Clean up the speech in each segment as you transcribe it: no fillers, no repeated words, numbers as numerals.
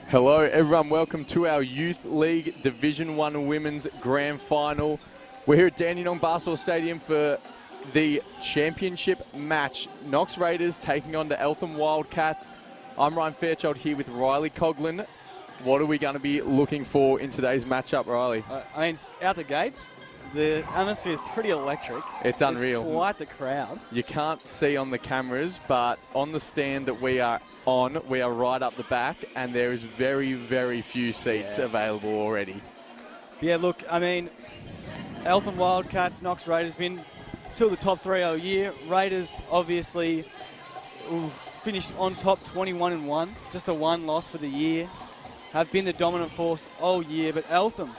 Hello everyone, welcome to our Youth League Division 1 Women's Grand Final. We're here at Dandenong Basketball Stadium for the championship match. Knox Raiders taking on the Eltham Wildcats. I'm Ryan Fairchild here with Riley Coughlin. What are we going to be looking for in today's matchup, Riley? I mean, out the gates, the atmosphere is pretty electric. It's unreal. It's quite the crowd. You can't see on the cameras, but on the stand that we are on, we are right up the back, and there is very, very few seats available already. Yeah, look, I mean, Eltham Wildcats, Knox Raiders been two of the top three all year. Raiders obviously finished on top 21-1, just a one loss for the year. Have been the dominant force all year, but Eltham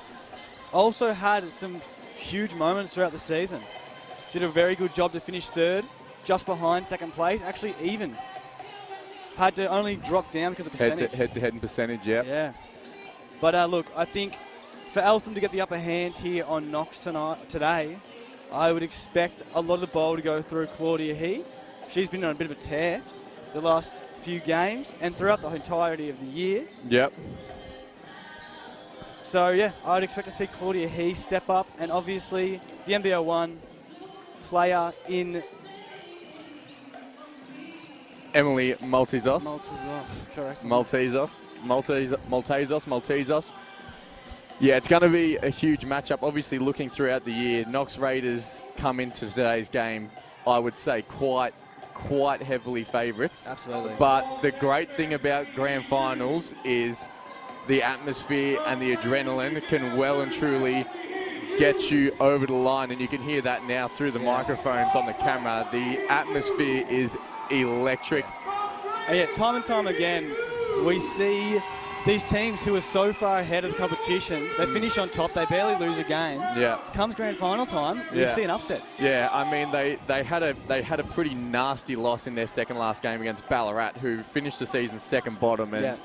also had some huge moments throughout the season. Did a very good job to finish third, just behind second place, actually even. Had to only drop down because of percentage. Head-to-head and percentage, yeah. Yeah. But look, I think for Eltham to get the upper hand here on Knox today, I would expect a lot of the ball to go through Claudia He. She's been on a bit of a tear the last few games and throughout the entirety of the year. Yep. So, yeah, I'd expect to see Claudia He step up, and obviously the NBL1 player in Emily Maltezos. Correct. Maltezos. Yeah, it's going to be a huge matchup. Obviously, looking throughout the year, Knox Raiders come into today's game, I would say, quite heavily favourites. Absolutely. But the great thing about grand finals is the atmosphere and the adrenaline can well and truly get you over the line, and you can hear that now through the microphones on the camera. The atmosphere is electric. Yeah, time and time again, we see these teams who are so far ahead of the competition, they finish on top, they barely lose a game. Yeah. Comes grand final time, you see an upset. Yeah, I mean, they had a pretty nasty loss in their second last game against Ballarat, who finished the season second bottom, and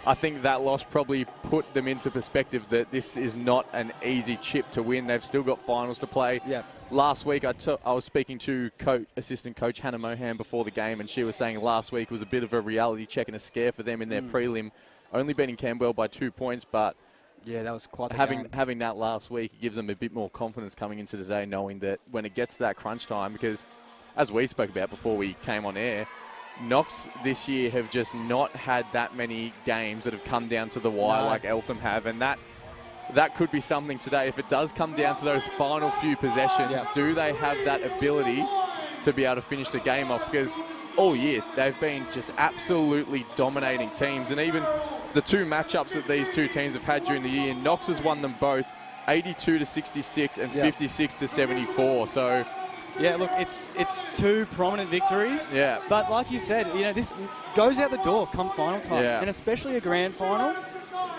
I think that loss probably put them into perspective that this is not an easy chip to win. They've still got finals to play. Yeah. Last week, I was speaking to assistant coach Hannah Mohan before the game, and she was saying last week was a bit of a reality check and a scare for them in their prelim, only beating Camberwell by 2 points, but yeah, that was quite the having that last week gives them a bit more confidence coming into today, knowing that when it gets to that crunch time, because as we spoke about before we came on air, Knox this year have just not had that many games that have come down to the wire like Eltham have, and that could be something today. If it does come down to those final few possessions, do they have that ability to be able to finish the game off? Because all year they've been just absolutely dominating teams, and even the two matchups that these two teams have had during the year, Knox has won them both 82-66 and 56-74. So yeah, look, it's two prominent victories. Yeah. But like you said, you know, this goes out the door come final time. Yeah. And especially a grand final,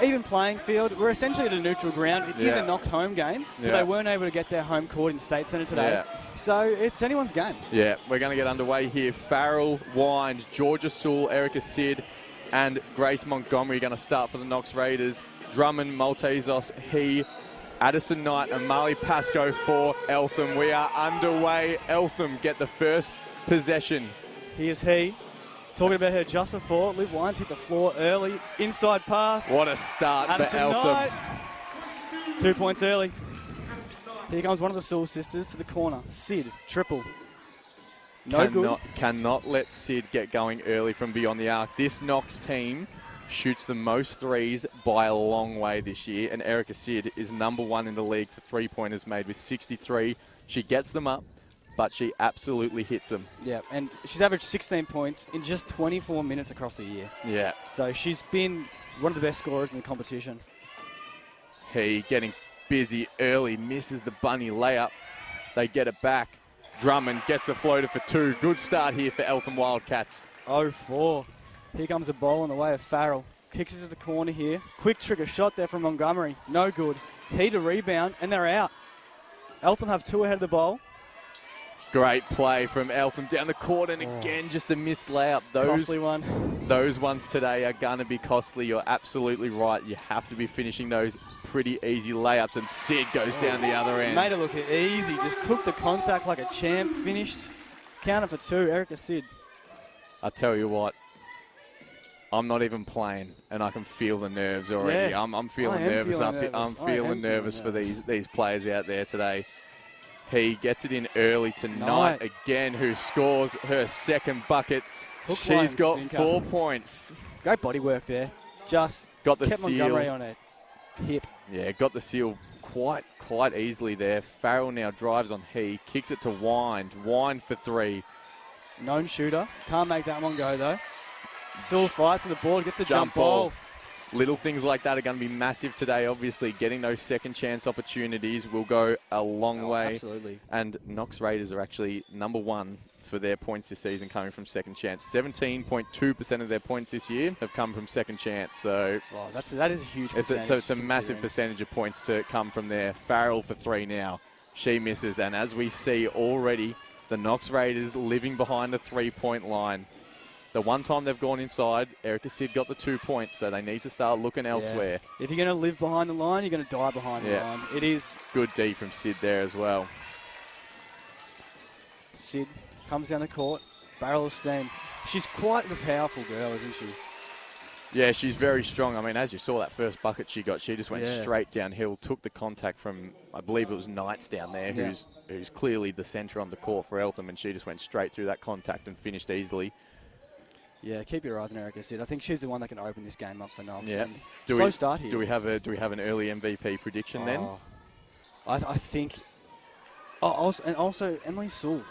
even playing field, we're essentially at a neutral ground. It is a Knox home game, but they weren't able to get their home court in State Centre today. Yeah. So it's anyone's game. Yeah, we're going to get underway here. Farrell, Wind, Georgia Sewell, Erica Sid, and Grace Montgomery are going to start for the Knox Raiders. Drummond, Maltezos, He, Addison Knight and Marley Pascoe for Eltham. We are underway. Eltham get the first possession. Here's He. Talking about her just before. Liv Wines hit the floor early. Inside pass. What a start Addison for Eltham. Knight. 2 points early. Here comes one of the Sewell sisters to the corner. Sid, triple. Cannot let Sid get going early from beyond the arc. This Knox team shoots the most threes by a long way this year, and Erica Sid is number one in the league for three-pointers made with 63. She gets them up, but she absolutely hits them. Yeah, and she's averaged 16 points in just 24 minutes across the year. Yeah. So she's been one of the best scorers in the competition. He getting busy early, misses the bunny layup. They get it back. Drummond gets a floater for two. Good start here for Eltham Wildcats. 0-4. Here comes a ball in the way of Farrell. Kicks it to the corner here. Quick trigger shot there from Montgomery. No good. He to rebound, and they're out. Eltham have two ahead of the ball. Great play from Eltham down the court, and again, just a missed layup. Costly one. Those ones today are going to be costly. You're absolutely right. You have to be finishing those pretty easy layups, and Sid goes down the other end. Made it look easy. Just took the contact like a champ. Finished. Counter for two. Erica Sid. I tell you what, I'm not even playing, and I can feel the nerves already. Yeah. I'm feeling nervous. I'm feeling nervous for these players out there today. He gets it in early tonight again, who scores her second bucket. She's got 4 points. Great body work there. Just got the kept seal. Montgomery on her hip. Yeah, got the seal quite easily there. Farrell now drives on he, kicks it to Wind. Wind for 3. Known shooter. Can't make that one go, though. Still fights for the board, gets a jump ball. Little things like that are going to be massive today. Obviously, getting those second chance opportunities will go a long way. Absolutely. And Knox Raiders are actually number 1 for their points this season coming from second chance. 17.2% of their points this year have come from second chance. So that is a huge percentage. It's a massive percentage of points to come from there. Farrell for 3 now. She misses. And as we see already, the Knox Raiders living behind the 3-point line. The one time they've gone inside, Erica Sid got the 2 points, so they need to start looking elsewhere. If you're going to live behind the line, you're going to die behind the line. It is good D from Sid there as well. Sid comes down the court, barrel of steam. She's quite the powerful girl, isn't she? Yeah, she's very strong. I mean, as you saw that first bucket she got, she just went straight downhill, took the contact from, I believe it was Knights down there, who's clearly the centre on the court for Eltham, and she just went straight through that contact and finished easily. Yeah, keep your eyes on Erica Sid. I think she's the one that can open this game up for Knox. Yeah. Slow start here. Do we have an early MVP prediction then? I think. Also Emily Sewell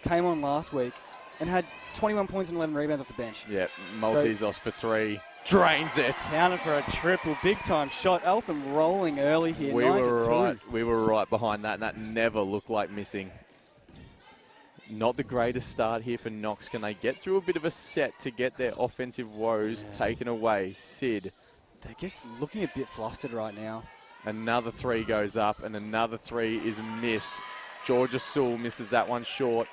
came on last week and had 21 points and 11 rebounds off the bench. Yeah, Maltesers for 3. Drains it. Counted for a triple, big time shot. Eltham rolling early here. We were right behind that, and that never looked like missing. Not the greatest start here for Knox. Can they get through a bit of a set to get their offensive woes taken away? Sid. They're just looking a bit flustered right now. Another 3 goes up, and another 3 is missed. Georgia Sewell misses that one short.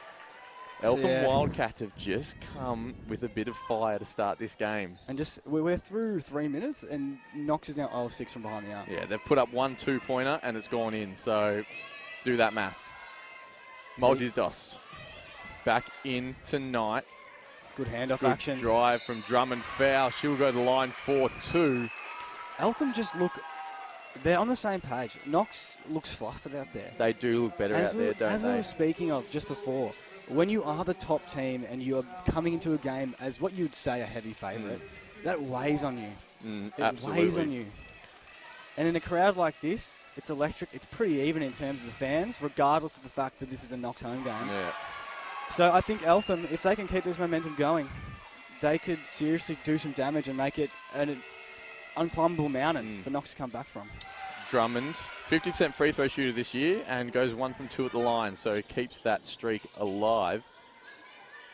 Eltham Wildcats have just come with a bit of fire to start this game. And just, we're through 3 minutes, and Knox is now 0-6 from behind the arc. Yeah, they've put up 1 2-pointer, and it's gone in. So do that maths. Maltesers. Back in tonight. Good handoff action. Drive from Drummond. Foul. She'll go to the line for 2. Eltham just look... They're on the same page. Knox looks flustered out there. They do look better out there, don't they? As we were speaking of just before, when you are the top team and you are coming into a game as what you'd say a heavy favourite, that weighs on you. Absolutely. Weighs on you. And in a crowd like this, it's electric. It's pretty even in terms of the fans, regardless of the fact that this is a Knox home game. Yeah. So I think Eltham, if they can keep this momentum going, they could seriously do some damage and make it an unclimbable mountain for Knox to come back from. Drummond, 50% free throw shooter this year and goes 1 from 2 at the line, so keeps that streak alive.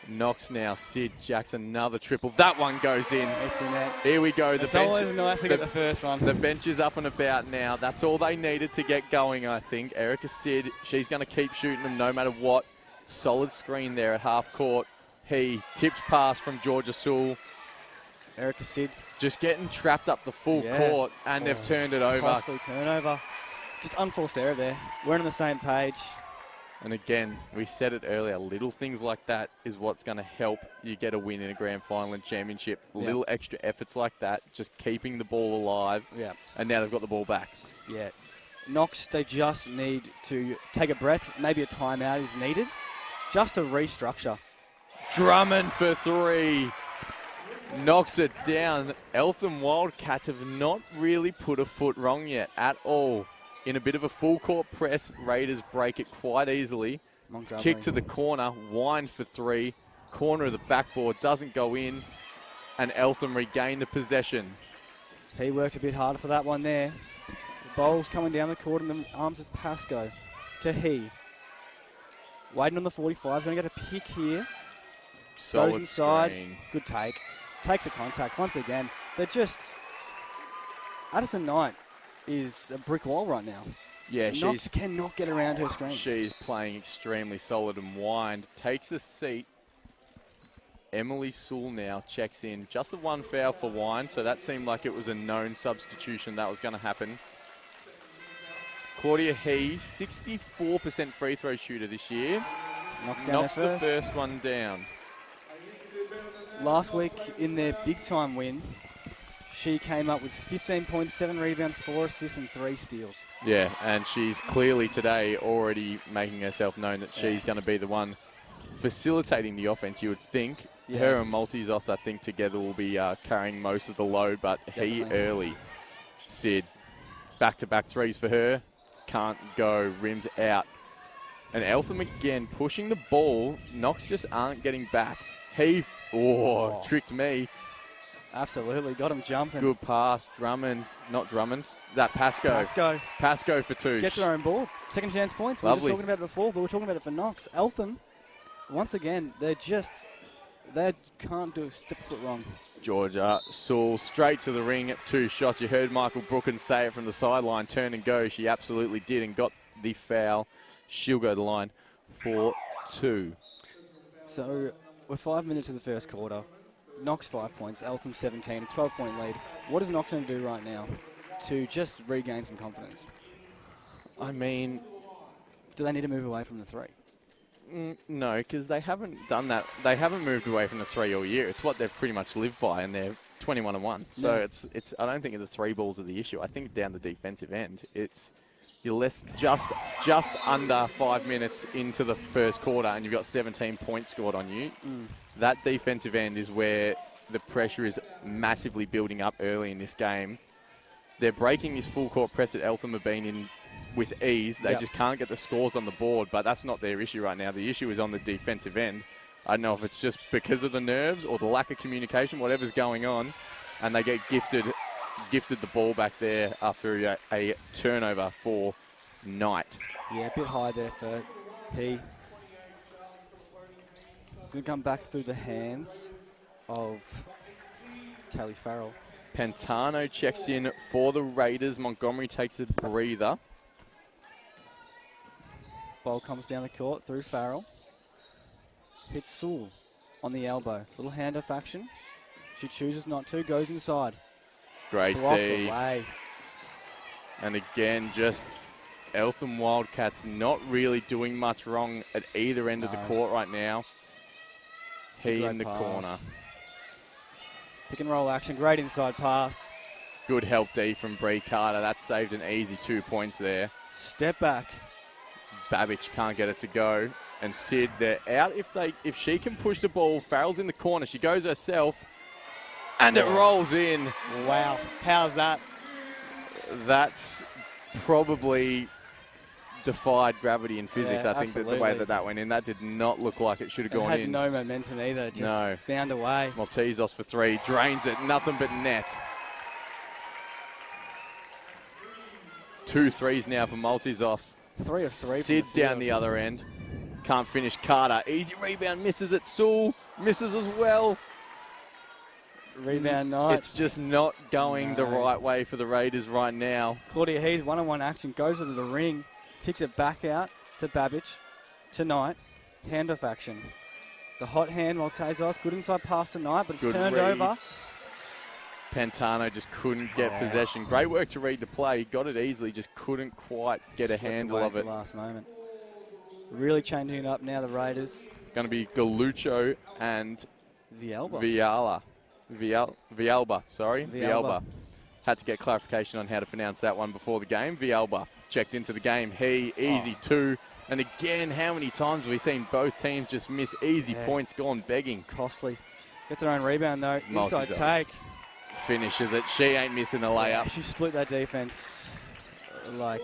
Knox now, Sid jacks another triple. That one goes in. It's in there. Here we go. It's always nice to get the first one. The bench is up and about now. That's all they needed to get going, I think. Erica Sid, she's going to keep shooting them no matter what. Solid screen there at half court. He tipped pass from Georgia Sewell. Erica Sid. Just getting trapped up the full court, and they've turned it over. Costly turnover. Just unforced error there. We're on the same page. And again, we said it earlier, little things like that is what's going to help you get a win in a grand final and championship. Little extra efforts like that, just keeping the ball alive. Yeah. And now they've got the ball back. Yeah. Knox, they just need to take a breath. Maybe a timeout is needed just to restructure. Drummond for 3. Knocks it down. Eltham Wildcats have not really put a foot wrong yet at all. In a bit of a full court press, Raiders break it quite easily. Kick to the corner, Wind for 3. Corner of the backboard, doesn't go in. And Eltham regain the possession. He worked a bit harder for that one there. The ball's coming down the court in the arms of Pascoe. To he. Waiting on the 45, going to get a pick here. Solid goes inside. Screen. Good take. Takes a contact once again. They're just... Addison Knight is a brick wall right now. Yeah, Knox cannot get around her screens. She's playing extremely solid, and Wind takes a seat. Emily Sewell now checks in. Just a 1 foul for Wind, so that seemed like it was a known substitution that was going to happen. Claudia He, 64% free throw shooter this year. Knocks the first one down. last week in their big-time win, she came up with 15 points, 7 rebounds, 4 assists, and 3 steals. Yeah, and she's clearly today already making herself known that she's going to be the one facilitating the offense, you would think. Yeah. Her and Multizos, I think, together will be carrying most of the load, but Definitely. he early. Sid, back-to-back threes for her. Can't go, rims out. And Eltham again pushing the ball. Knox just aren't getting back. He, tricked me. Absolutely, got him jumping. Good pass. Not Drummond. That Pascoe. Pascoe for 2. Gets her own ball. Second chance points. We were just Lovely. talking about it before, but we're talking about it for Knox. Eltham, once again, they can't do step foot wrong. Georgia Sewell straight to the ring at 2 shots. You heard Michael Brookins say it from the sideline, turn and go. She absolutely did and got the foul. She'll go to the line for 2. So we're 5 minutes of the first quarter. Knox 5 points, Eltham 17, a 12-point lead. What is Knox going to do right now to just regain some confidence? I mean, do they need to move away from the 3? No, because they haven't done that. They haven't moved away from the 3 all year. It's what they've pretty much lived by, and they're 21-1. So it's. I don't think the 3 balls are the issue. I think down the defensive end, you're less just under 5 minutes into the first quarter, and you've got 17 points scored on you. That defensive end is where the pressure is massively building up early in this game. They're breaking this full court press that Eltham have been in with ease. They just can't get the scores on the board, but that's not their issue right now. The issue is on the defensive end. I don't know if it's just because of the nerves or the lack of communication, whatever's going on, and they get gifted the ball back there after a turnover for Knight. Yeah, a bit high there for P. He's going to come back through the hands of Tally Farrell. Pantano checks in for the Raiders. Montgomery takes a breather. Ball comes down the court through Farrell. Hits Sewell on the elbow. Little handoff action. She chooses not to. Goes inside. Great Blocked D. away. And again, just Eltham Wildcats not really doing much wrong at either end of the court right now. He in the corner. Pick and roll action. Great inside pass. Good help D from Bree Carter. That saved an easy 2 points there. Step back. Babbage can't get it to go. And Sid, they're out. If she can push the ball, Farrell's in the corner. She goes herself. And it rolls in. Wow. How's that? That's probably defied gravity in physics. I think that the way that went in, that did not look like it should have gone in. It had no momentum either. Just found a way. Maltezos for 3. Drains it. Nothing but net. 2 threes now for Maltezos. 3 of 3. Sid down the other end. Can't finish. Carter. Easy rebound. Misses it. Sewell misses as well. Rebound Knight. It's just not going the right way for the Raiders right now. Claudia Hees, one-on-one action, goes into the ring, kicks it back out to Babbage, to Knight. Handoff action. The hot hand, Maltezos, good inside pass to Knight, but it's turned over. Pantano just couldn't get possession. Great work to read the play. Got it easily, just couldn't quite get a handle of it. At the last moment. Really changing it up now, the Raiders. Going to be Galuccio and Villalba. Had to get clarification on how to pronounce that one before the game. Villalba checked into the game. Easy 2. And again, how many times have we seen both teams just miss easy points gone begging? Costly. Gets her own rebound though. Inside take. Finishes it. She ain't missing a layup. Yeah, she split that defense like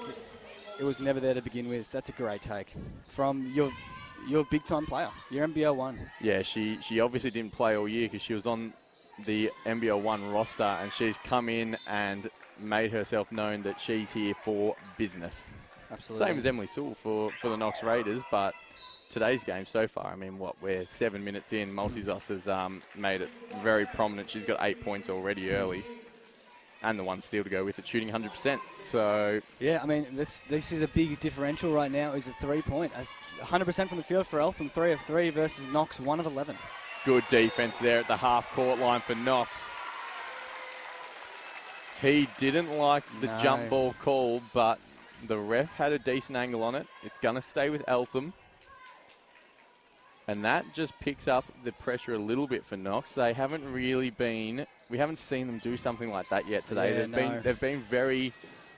it was never there to begin with. That's a great take from your big time player, your NBL 1. Yeah, she obviously didn't play all year because she was on the NBL 1 roster, and she's come in and made herself known that she's here for business. Absolutely. Same as Emily Sewell for the Knox Raiders, but today's game so far, I mean, we're 7 minutes in. Maltezos has made it very prominent. She's got 8 points already early, and the 1 steal to go with it, shooting 100%. So yeah, I mean, this is a big differential right now. Is a 3-point, 100% from the field for Eltham, 3 of 3 versus Knox, 1 of 11. Good defense there at the half-court line for Knox. He didn't like the jump ball call, but the ref had a decent angle on it. It's going to stay with Eltham. And that just picks up the pressure a little bit for Knox. They haven't really been, we haven't seen them do something like that yet today. Yeah, they've been very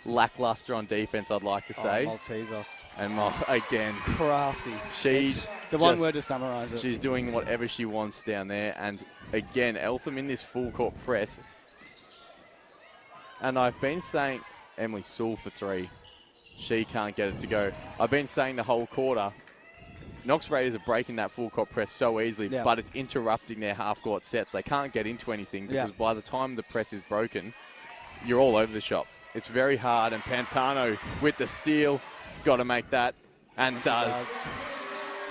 lackluster on defense, I'd like to say. Maltesers. And again, crafty. She's the one word to summarise it. She's doing whatever she wants down there. And again, Eltham in this full court press. And I've been saying Emily Sewell for 3. She can't get it to go. I've been saying the whole quarter, Knox Raiders are breaking that full court press so easily, but it's interrupting their half-court sets. They can't get into anything because by the time the press is broken, you're all over the shop. It's very hard, and Pantano with the steal, got to make that, and does.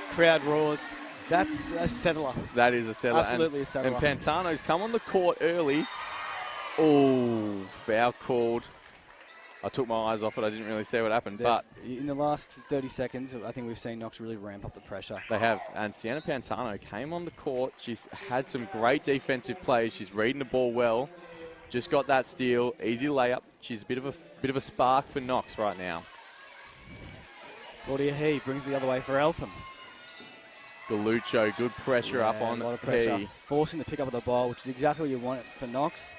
Crowd roars. That's a settler. That is a settler. Absolutely a settler. And Pantano's come on the court early. Oh, foul called. I took my eyes off it. I didn't really see what happened. But in the last 30 seconds, I think we've seen Knox really ramp up the pressure. They have. And Sienna Pantano came on the court. She's had some great defensive plays. She's reading the ball well. Just got that steal. Easy layup. She's a bit of a spark for Knox right now. Claudia He brings the other way for Eltham. Galucho, good pressure up on a lot of pressure. He. Forcing the pick up of the ball, which is exactly what you want for Knox.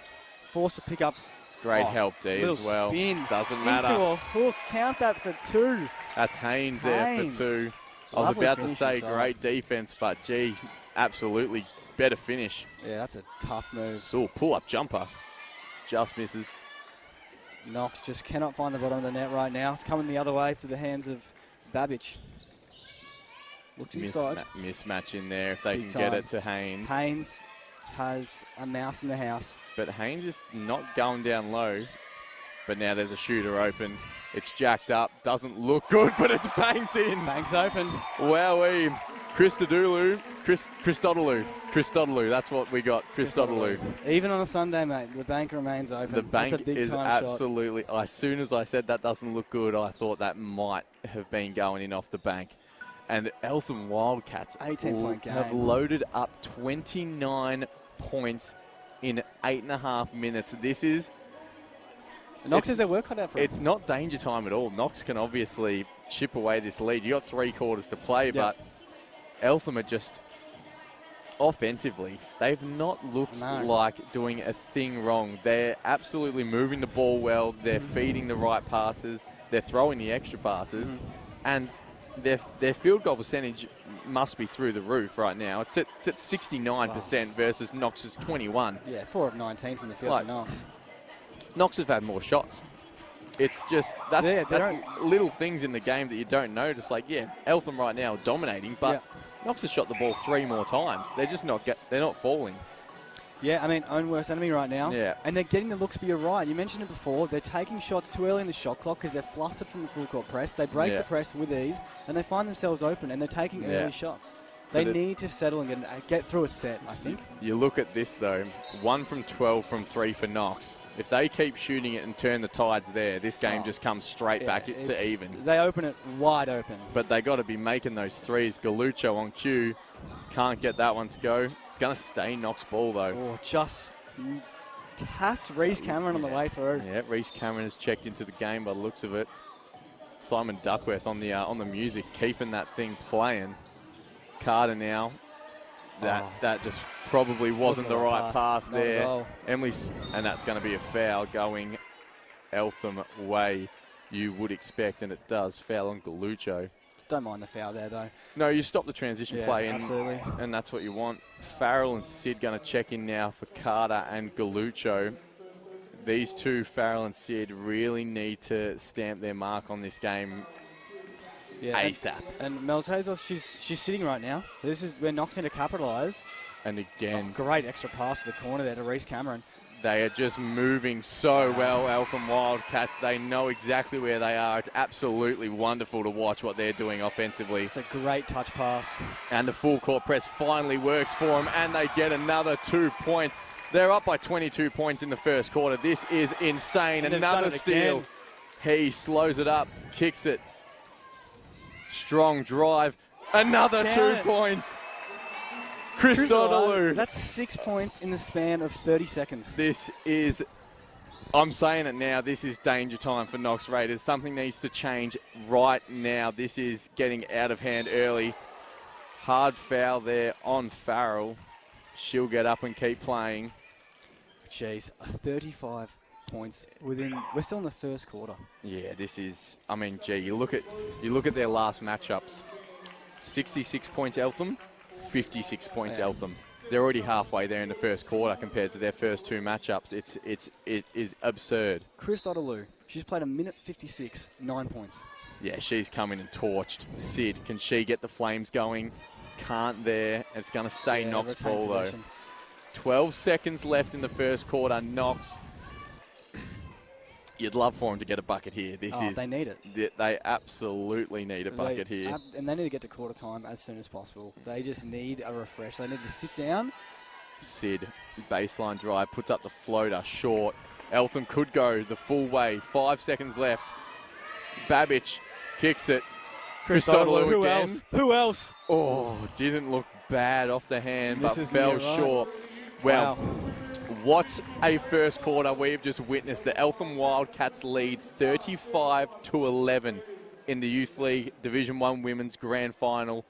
Forced to pick up. Great help, D, as well. Spin Doesn't matter. Into a hook. Count that for 2. That's Haynes there for 2. I was about to say great defense, but gee, absolutely better finish. Yeah, that's a tough move. So pull-up jumper. Just misses. Knox just cannot find the bottom of the net right now. It's coming the other way to the hands of Babbage. Looks inside. Mismatch in there if they Big can get it to Haynes. Haynes has a mouse in the house. But Haynes is not going down low. But now there's a shooter open. It's jacked up. Doesn't look good, but it's banked in. Bank's open. Wowee. Christodoulou. That's what we got. Christodoulou. Even on a Sunday, mate, the bank remains open. The bank That's a big is time absolutely... shot. As soon as I said that doesn't look good, I thought that might have been going in off the bank. And Eltham Wildcats 18-point game. have loaded up 29 points in 8.5 minutes. This is... Knox has their work cut out for It's not danger time at all. Knox can obviously chip away this lead. You got 3 quarters to play, but Eltham are just... Offensively, they've not looked like doing a thing wrong. They're absolutely moving the ball well. They're feeding the right passes. They're throwing the extra passes. And their field goal percentage must be through the roof right now. It's at 69% versus Knox's 21. Yeah, 4 of 19 from the field for Knox. Knox have had more shots. It's just, that's little things in the game that you don't notice. Like, Eltham right now dominating, but Knox has shot the ball 3 more times. They're just they're not falling. Yeah, I mean, own worst enemy right now. Yeah. And they're getting the looks, but you're right. You mentioned it before. They're taking shots too early in the shot clock because they're flustered from the full court press. They break the press with ease, and they find themselves open, and they're taking early shots. They need to settle and get through a set, I think. You look at this, though. 1 from 12 from 3 for Knox. If they keep shooting it and turn the tides there, this game just comes straight back to even. They open it wide open. But they got to be making those threes. Galucho on cue. Can't get that one to go. It's going to stay Knox ball, though. Oh, just tapped Reese Cameron on the way through. Yeah, Reese Cameron has checked into the game by the looks of it. Simon Duckworth on the music, keeping that thing playing. Carter now. That just probably wasn't the right pass there. Emily's, and that's going to be a foul going Eltham way, you would expect, and it does. Foul on Galucho. Don't mind the foul there, though. No, you stop the transition play, absolutely. And that's what you want. Farrell and Sid going to check in now for Carter and Galucho. These two, Farrell and Sid, really need to stamp their mark on this game ASAP. And Maltesers, she's sitting right now. This is where Knox need to capitalise. And again, great extra pass to the corner there to Reese Cameron. They are just moving so well, Eltham Wildcats. They know exactly where they are. It's absolutely wonderful to watch what they're doing offensively. It's a great touch pass. And the full court press finally works for them, and they get another 2 points. They're up by 22 points in the first quarter. This is insane. Another steal. He slows it up, kicks it. Strong drive. Another 2 points. Christodoulou. That's 6 points in the span of 30 seconds. This is, I'm saying it now, this is danger time for Knox Raiders. Something needs to change right now. This is getting out of hand early. Hard foul there on Farrell. She'll get up and keep playing. Jeez, 35 points within. We're still in the first quarter. Yeah, this is. I mean, gee, you look at their last matchups. 66 points Eltham, 56 points Eltham. They're already halfway there in the first quarter compared to their first two matchups. It is absurd. Chris Dotterloo, she's played a minute 56, 9 points. Yeah, she's come in and torched. Sid, can she get the Flames going? Can't there. It's going to stay Knox ball, though. 12 seconds left in the first quarter. Knox, you'd love for them to get a bucket here. They need it. They absolutely need a bucket here. And they need to get to quarter time as soon as possible. They just need a refresh. They need to sit down. Sid, baseline drive, puts up the floater, short. Eltham could go the full way. 5 seconds left. Babbage kicks it. Chris Dotterloo again. Who else? Oh, didn't look bad off the hand, but fell short. Wow. What a first quarter we've just witnessed. The Eltham Wildcats lead 35-11 in the Youth League Division 1 Women's Grand Final.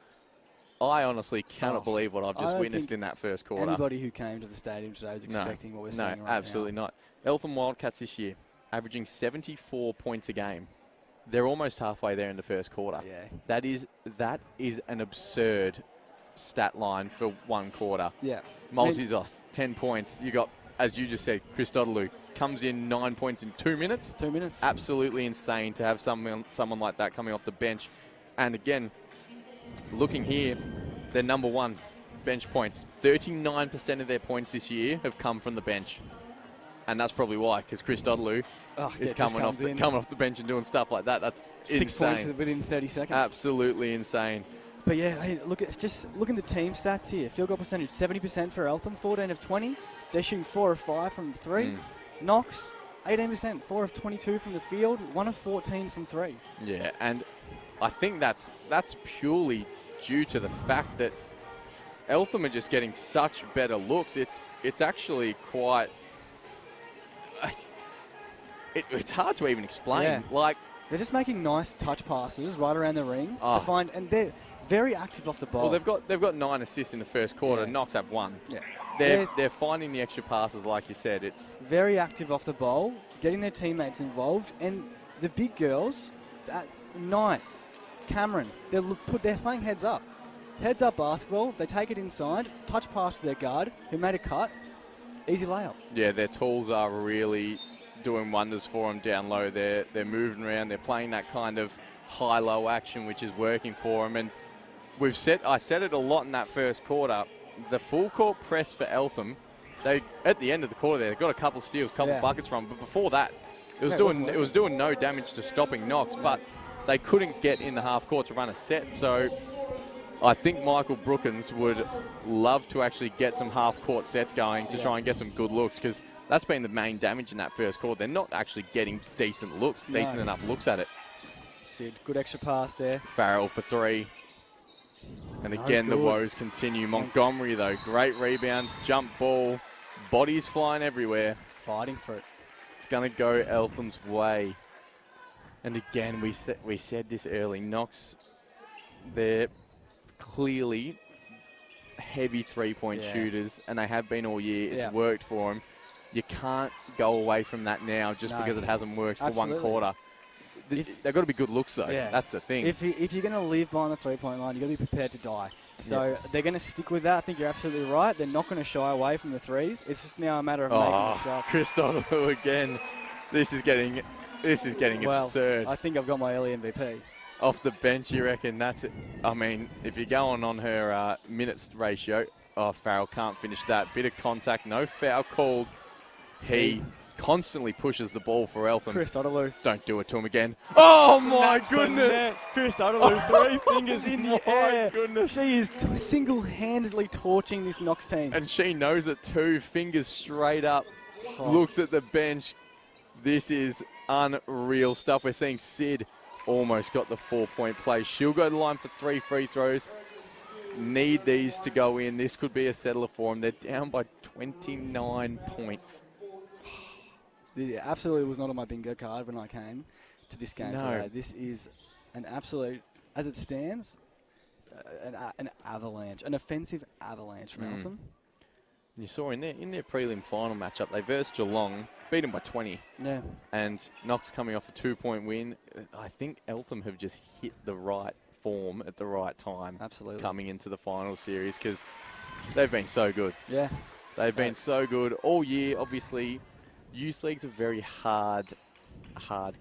I honestly cannot believe what I've just witnessed in that first quarter. Anybody who came to the stadium today was expecting what we're seeing right now. No, absolutely not. Eltham Wildcats this year, averaging 74 points a game. They're almost halfway there in the first quarter. Yeah. That is an absurd stat line for one quarter. Yeah. Multizos, 10 points. You got, as you just said, Chris Dotterloo comes in 9 points in 2 minutes. 2 minutes. Absolutely insane to have someone like that coming off the bench. And again, looking here, they're number one bench points. 39% of their points this year have come from the bench. And that's probably why, because Chris Dotterloo is coming off the bench and doing stuff like that. That's 6 points within 30 seconds. Absolutely insane. But yeah, hey, look at the team stats here. Field goal percentage 70% for Eltham, 14 of 20. They're shooting 4 of 5 from 3. Knox, 18%, 4 of 22 from the field, 1 of 14 from 3. Yeah, and I think that's purely due to the fact that Eltham are just getting such better looks. It's actually quite. It's hard to even explain. Yeah. Like, they're just making nice touch passes right around the ring to find, and they're very active off the ball. Well, they've got 9 assists in the first quarter. Yeah. Knox have 1. Yeah. They're finding the extra passes, like you said. It's very active off the ball, getting their teammates involved, and the big girls, Knight, Cameron, they're playing heads up basketball. They take it inside, touch pass to their guard, who made a cut, easy layup. Yeah, their tools are really doing wonders for them down low. They're moving around. They're playing that kind of high-low action, which is working for them. And I said it a lot in that first quarter. The full court press for Eltham, at the end of the quarter, they got a couple steals, couple buckets from. But before that, it was doing no damage to stopping Knox. But they couldn't get in the half court to run a set. So I think Michael Brookins would love to actually get some half court sets going to try and get some good looks, because that's been the main damage in that first quarter. They're not actually getting decent enough looks at it. Sid, good extra pass there. Farrell for 3. And again, the woes continue. Montgomery, though, great rebound, jump ball, bodies flying everywhere. Fighting for it. It's going to go Eltham's way. And again, we said this early. Knox, they're clearly heavy three-point shooters, and they have been all year. It's worked for them. You can't go away from that now just because it hasn't worked for one quarter. They've got to be good looks, though. Yeah. That's the thing. If you're going to live behind the three-point line, you've got to be prepared to die. So they're going to stick with that. I think you're absolutely right. They're not going to shy away from the threes. It's just now a matter of making the shots. Chris Dotterloo again. This is getting absurd. I think I've got my early MVP. Off the bench, you reckon that's it? I mean, if you're going on her minutes ratio, Farrell can't finish that. Bit of contact, no foul called. He constantly pushes the ball for Eltham. Chris Dotterloo. Don't do it to him again. Oh, my goodness. Chris Dotterloo, 3 fingers in the air. My goodness. She is single-handedly torching this Knox team. And she knows it too. Fingers straight up. Looks at the bench. This is unreal stuff. We're seeing Sid almost got the 4-point play. She'll go to the line for 3 free throws. Need these to go in. This could be a settler for them. They're down by 29 points. This absolutely was not on my bingo card when I came to this game today. This is an absolute, as it stands, an avalanche, an offensive avalanche from Eltham. You saw in their prelim final matchup, they versed Geelong, beat them by 20. Yeah. And Knox coming off a 2-point win. I think Eltham have just hit the right form at the right time. Absolutely. Coming into the final series because they've been so good. Yeah. They've been so good all year. Obviously, youth league's a very hard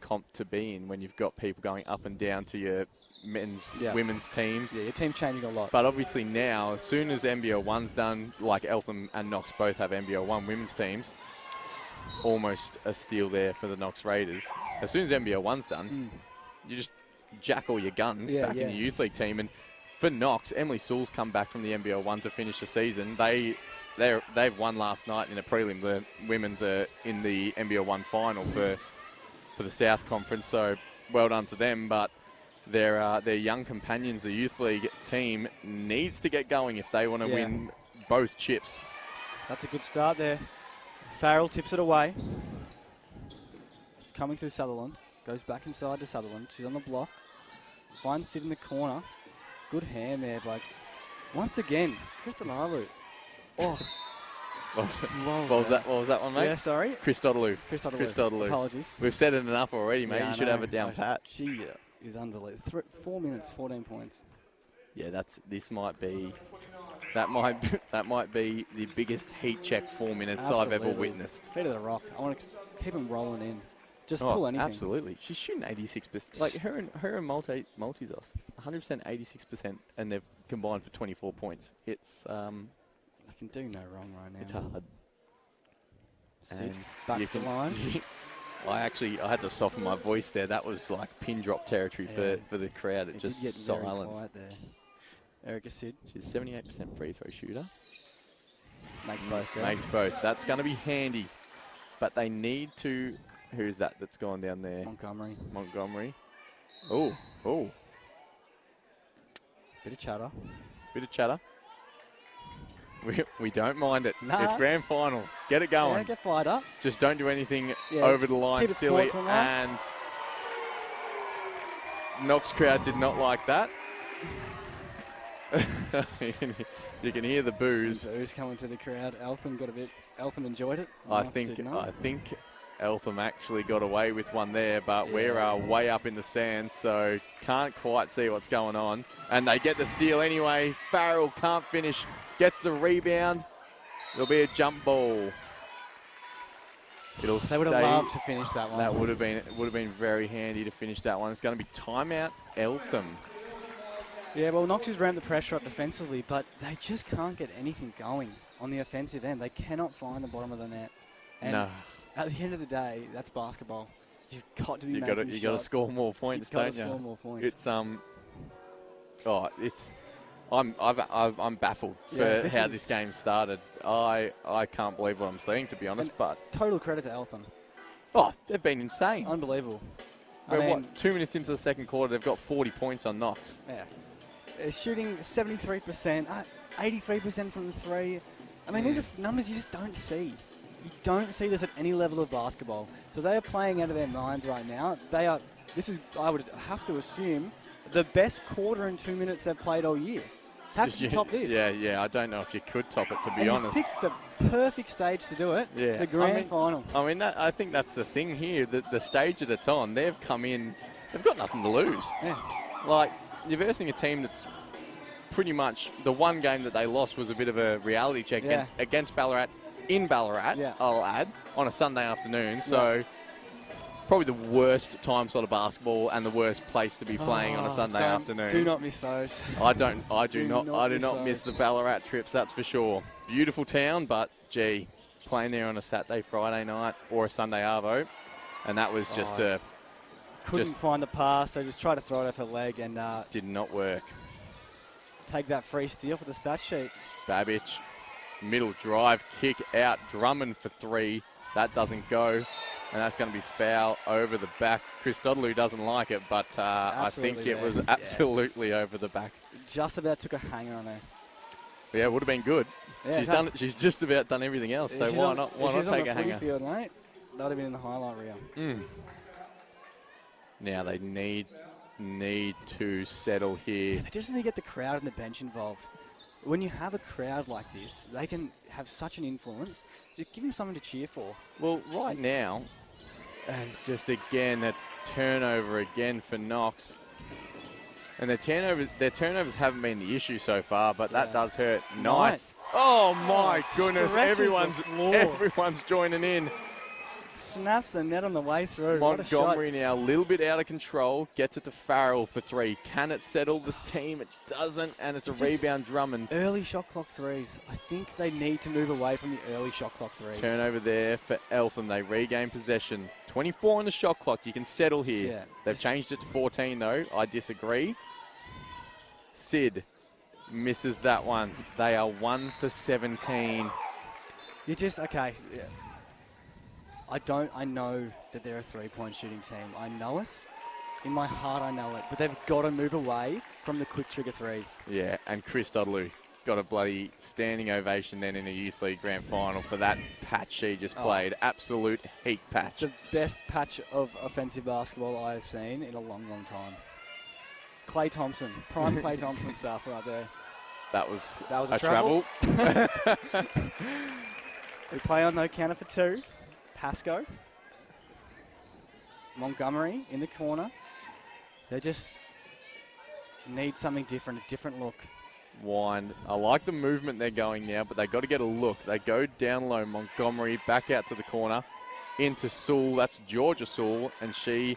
comp to be in when you've got people going up and down to your women's teams. Yeah, your team's changing a lot. But obviously now, as soon as NBL1's done, like Eltham and Knox both have NBL1 women's teams, almost a steal there for the Knox Raiders. As soon as NBL1's done, you just jack all your guns back in the youth league team. And for Knox, Emily Sewell's come back from the NBL1 to finish the season. They've won last night in a prelim. The women's are in the NBL1 final for the South Conference, so well done to them. But their young companions, the youth league team, needs to get going if they want to win both chips. That's a good start there. Farrell tips it away. It's coming through Sutherland. Goes back inside to Sutherland. She's on the block. Finds Sid in the corner. Good hand there, but once again, Kristen Arlu. Oh, What was that one, mate? Yeah, sorry. Christodoulou. Apologies. We've said it enough already, mate. Yeah, you should have it down pat. She is unbelievable. 4 minutes, 14 points. Yeah, that might be the biggest heat check 4 minutes I've ever witnessed. Feet of the rock. I want to keep them rolling in. Just pull anything. Absolutely. She's shooting 86%. Like her and Multisos, 100%, 86%, and they've combined for 24 points. It's can do no wrong right now. It's hard. Sit back the line. I had to soften my voice there. That was like pin drop territory for the crowd. It just silenced. Erica Sid. She's 78% free throw shooter. Makes both. Makes both. That's going to be handy. But they need to... Who's that that's gone down there? Montgomery. Oh. Bit of chatter. We don't mind it. Nah. It's grand final. Get it going. Yeah, get fired up. Just don't do anything over the line silly. And Knox crowd did not like that. You can hear the boos. Some boos coming through the crowd. Eltham enjoyed it. I think Eltham actually got away with one there, but we're way up in the stands, so can't quite see what's going on. And they get the steal anyway. Farrell can't finish. Gets the rebound. It'll be a jump ball. They would have loved to finish that one. That would have been very handy to finish that one. It's going to be timeout Eltham. Yeah, well, Knox has ramped the pressure up defensively, but they just can't get anything going on the offensive end. They cannot find the bottom of the net. And at the end of the day, that's basketball. You've got to be making shots. You got to score more points, don't you? Score more points. I'm baffled for how this game started. I can't believe what I'm seeing, to be honest. But total credit to Eltham. Oh, they've been insane. Unbelievable. We're 2 minutes into the second quarter, they've got 40 points on Knox. Yeah. They're shooting 73%, 83% from the three. I mean, these are numbers you just don't see. You don't see this at any level of basketball. So they are playing out of their minds right now. I would have to assume, the best quarter in 2 minutes they've played all year. How could you top this? Yeah, I don't know if you could top it, to be honest. You picked the perfect stage to do it, the grand final. I mean, I think that's the thing here, the stage that it's on, they've come in, they've got nothing to lose. Yeah. Like, you're versing a team that's pretty much, the one game that they lost was a bit of a reality check against Ballarat, in Ballarat, I'll add, on a Sunday afternoon. So probably the worst time slot of basketball and the worst place to be playing on a Sunday afternoon. Do not miss those. I do not miss the Ballarat trips, that's for sure. Beautiful town, but gee, playing there on a Saturday, Friday night or a Sunday arvo, and that was just couldn't find the pass, so just try to throw it off her leg and did not work. Take that free steal for the stat sheet. Babbage, middle drive, kick out, Drummond for three. That doesn't go, and that's going to be foul over the back. Christodoulou doesn't like it, but I think it was absolutely over the back. Just about took a hanger on her. Yeah, it would have been good. Yeah, she's just about done everything else, so why not take a hanger? Field, mate. That would have been in the highlight reel. Now they need need to settle here. They just need to get the crowd and the bench involved. When you have a crowd like this, they can have such an influence. Just give them something to cheer for. Well, right now, and just again, a turnover again for Knox. And their turnovers haven't been the issue so far, but that does hurt. Knights. Oh, my goodness. Everyone's joining in. Snaps the net on the way through. Montgomery now a little bit out of control. Gets it to Farrell for 3. Can it settle the team? It doesn't, and it's a rebound Drummond. Early shot clock threes. I think they need to move away from the early shot clock threes. Turnover there for Eltham. They regain possession. 24 on the shot clock. You can settle here. Yeah. They've changed it to 14, though. I disagree. Sid misses that one. They are 1 for 17. You just, okay. Yeah. I know that they're a three-point shooting team. I know it. In my heart, I know it. But they've got to move away from the quick trigger threes. Yeah, and Chris Dodley got a bloody standing ovation then in a Youth League Grand Final for that patch she just played. Absolute heat patch. It's the best patch of offensive basketball I've seen in a long, long time. Klay Thompson. Prime Klay Thompson stuff right there. That was a travel. We play on no counter for 2. Pasco. Montgomery in the corner. They just need something different, a different look. Wind. I like the movement they're going now, but they got to get a look. They go down low. Montgomery back out to the corner. Into Sewell. That's Georgia Sewell, and she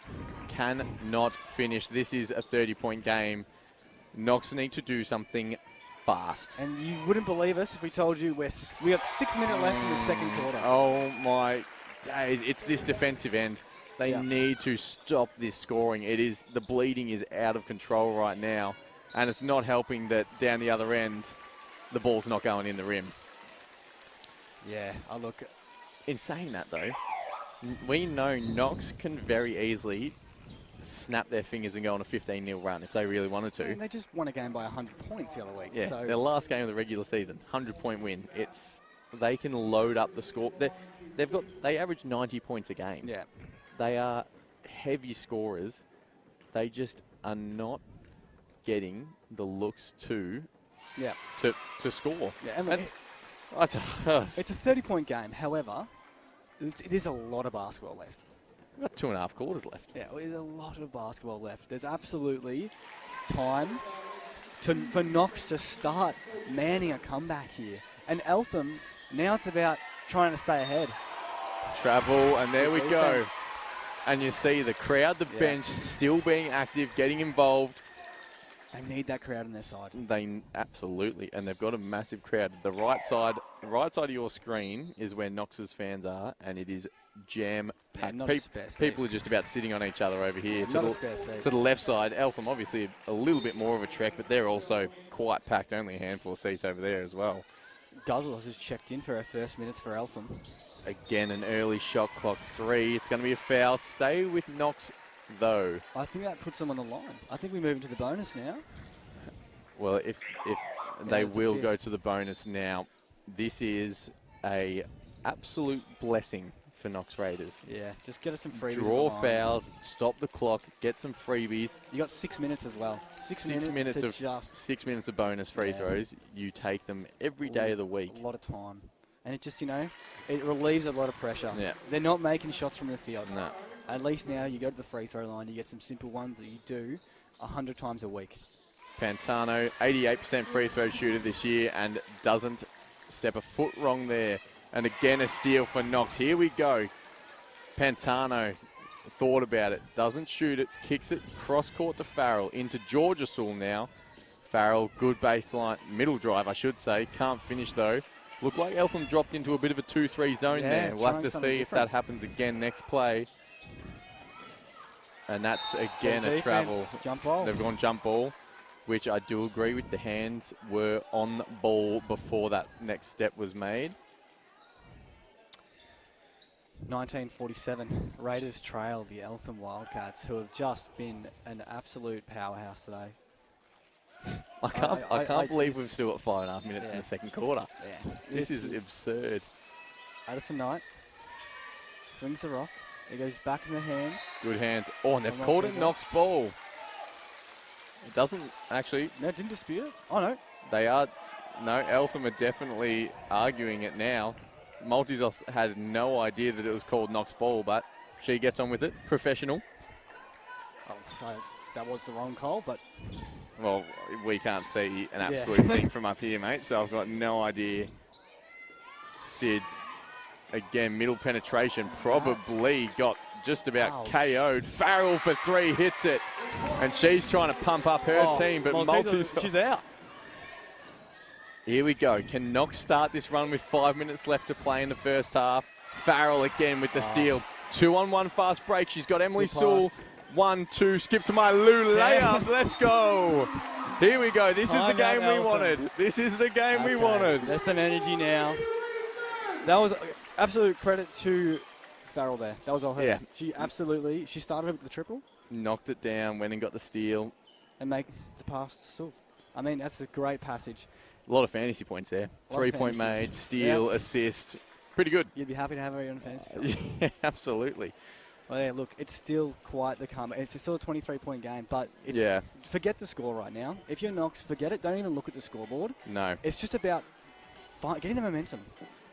cannot finish. This is a 30-point game. Knox need to do something fast. And you wouldn't believe us if we told you we got 6 minutes left in the second quarter. Oh, my days. It's this defensive end. They need to stop this scoring. The bleeding is out of control right now, and it's not helping that down the other end, the ball's not going in the rim. Yeah, look. In saying that, though, we know Knox can very easily snap their fingers and go on a 15-0 run if they really wanted to. And they just won a game by 100 points the other week. Yeah, so their last game of the regular season, 100-point win. They can load up the score. They average 90 points a game. Yeah. They are heavy scorers. They just are not getting the looks to score. Yeah, and it's a 30-point game. However, there's a lot of basketball left. We've got 2.5 quarters left. Yeah, there's a lot of basketball left. There's absolutely time for Knox to start manning a comeback here. And Eltham, now it's about trying to stay ahead. Travel, and there we go. And you see the crowd, the bench, still being active, getting involved. They need that crowd on their side. Absolutely, and they've got a massive crowd. The right side of your screen is where Knox's fans are, and it is jam-packed. People are just about sitting on each other over here. To the left side, Eltham obviously a little bit more of a trek, but they're also quite packed. Only a handful of seats over there as well. Guzzle has just checked in for her first minutes for Eltham. Again, an early shot clock 3. It's going to be a foul. Stay with Knox, though. I think that puts them on the line. I think we move into the bonus now. Well, if they will go to the bonus now, this is a absolute blessing for Knox Raiders. Yeah, just get us some freebies. Draw fouls, stop the clock, get some freebies. You got 6 minutes as well. 6 minutes of bonus free throws. You take them every day of the week. A lot of time. And it just, it relieves a lot of pressure. Yeah. They're not making shots from the field. No. At least now you go to the free throw line, you get some simple ones that you do 100 times a week. Pantano, 88% free throw shooter this year and doesn't step a foot wrong there. And again, a steal for Knox. Here we go. Pantano thought about it, doesn't shoot it, kicks it cross court to Farrell, into Georgia Sewell now. Farrell, good baseline, middle drive, I should say. Can't finish though. Looked like Eltham dropped into a bit of a 2-3 zone there. We'll have to see if that happens again next play. And that's again a travel. Jump ball. They've gone jump ball, which I do agree with. The hands were on ball before that next step was made. 1947, Raiders trail the Eltham Wildcats, who have just been an absolute powerhouse today. I can't believe we've still got 5.5 minutes in the second quarter. Yeah. This is absurd. Addison Knight swings the rock. It goes back in the hands. Good hands. Oh, and they've called it Knox ball. It doesn't actually. No, didn't dispute it. Oh, no. They are. No, Eltham are definitely arguing it now. Multizos had no idea that it was called Knox ball, but she gets on with it. Professional. Oh, that was the wrong call, but... Well, we can't see an absolute thing from up here, mate, so I've got no idea. Sid, again, middle penetration, probably got just about KO'd. Farrell for 3 hits it, and she's trying to pump up her team, but Multizos... She's out. Here we go. Can Knox start this run with 5 minutes left to play in the first half? Farrell again with the steal. 2-on-1 fast break. She's got Emily Sewell. 1-2. Skip to my Lou layup. Let's go. Here we go. This is the game we wanted. This is the game we wanted. There's some energy now. That was absolute credit to Farrell there. That was all her. Yeah. She started with the triple. Knocked it down, went and got the steal. And makes the pass to Sewell. I mean, that's a great passage. A lot of fantasy points there. 3-point made, steal, assist. Pretty good. You'd be happy to have her on fantasy. Yeah, absolutely. Well, yeah, look, it's still quite the comeback. It's still a 23-point game, but forget the score right now. If you're Knox, forget it. Don't even look at the scoreboard. No. It's just about getting the momentum,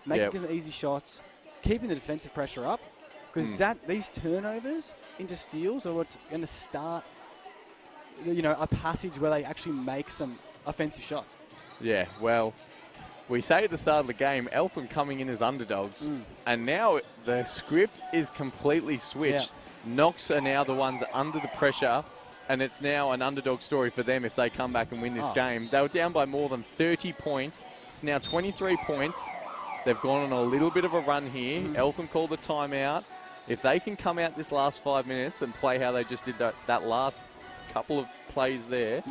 making them easy shots, keeping the defensive pressure up, because these turnovers into steals are what's going to start, a passage where they actually make some offensive shots. Yeah, well, we say at the start of the game, Eltham coming in as underdogs, and now the script is completely switched. Yeah. Knox are now the ones under the pressure, and it's now an underdog story for them if they come back and win this game. They were down by more than 30 points. It's now 23 points. They've gone on a little bit of a run here. Eltham called the timeout. If they can come out this last 5 minutes and play how they just did that last couple of plays there,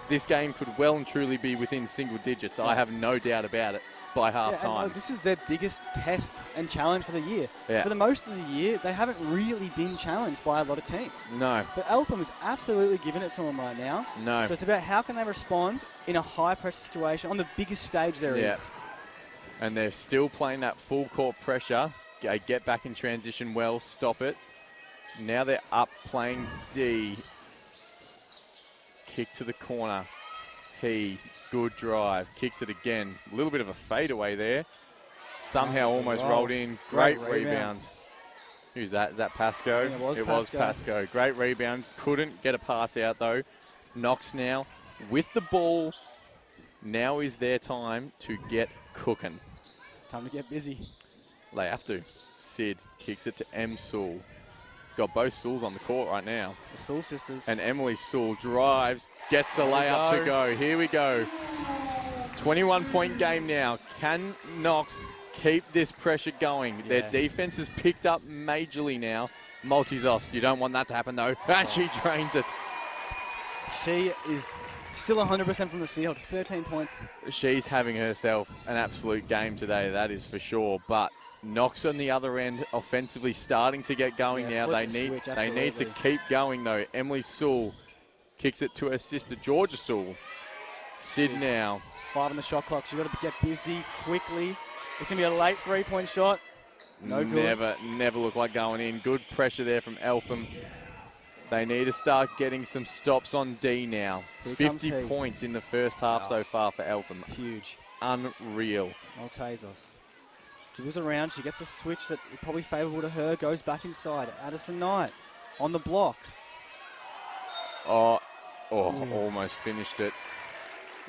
this game could well and truly be within single digits. I have no doubt about it by half-time. This is their biggest test and challenge for the year. Yeah. For the most of the year, they haven't really been challenged by a lot of teams. No. But Eltham is absolutely giving it to them right now. No. So it's about how can they respond in a high-pressure situation on the biggest stage there is. And they're still playing that full-court pressure. Get back in transition well, stop it. Now they're up playing D. Kick to the corner. Good drive. Kicks it again. A little bit of a fadeaway there. Somehow almost rolled in. Great rebound. Who's that? Is that Pascoe? It was Pascoe. Great rebound. Couldn't get a pass out though. Knox now with the ball. Now is their time to get cooking. Time to get busy. They have to. Sid kicks it to M. Sewell. Got both Sewells on the court right now. The Sewell sisters. And Emily Sewell drives, gets the layup to go. Here we go. 21-point game now. Can Knox keep this pressure going? Yeah. Their defense has picked up majorly now. Multizos, you don't want that to happen though. And she drains it. She is still 100% from the field. 13 points. She's having herself an absolute game today, that is for sure. But Knox on the other end, offensively starting to get going now. They need to keep going though. Emily Sewell kicks it to her sister Georgia Sewell. Sid now. 5 on the shot clock. She's got to get busy quickly. It's going to be a late 3-point shot. No good. Never looked like going in. Good pressure there from Eltham. They need to start getting some stops on D now. 50 points in the first half so far for Eltham. Huge. Unreal. Maltesers. Dribbles around. She gets a switch that is probably favourable to her. Goes back inside. Addison Knight on the block. Almost finished it.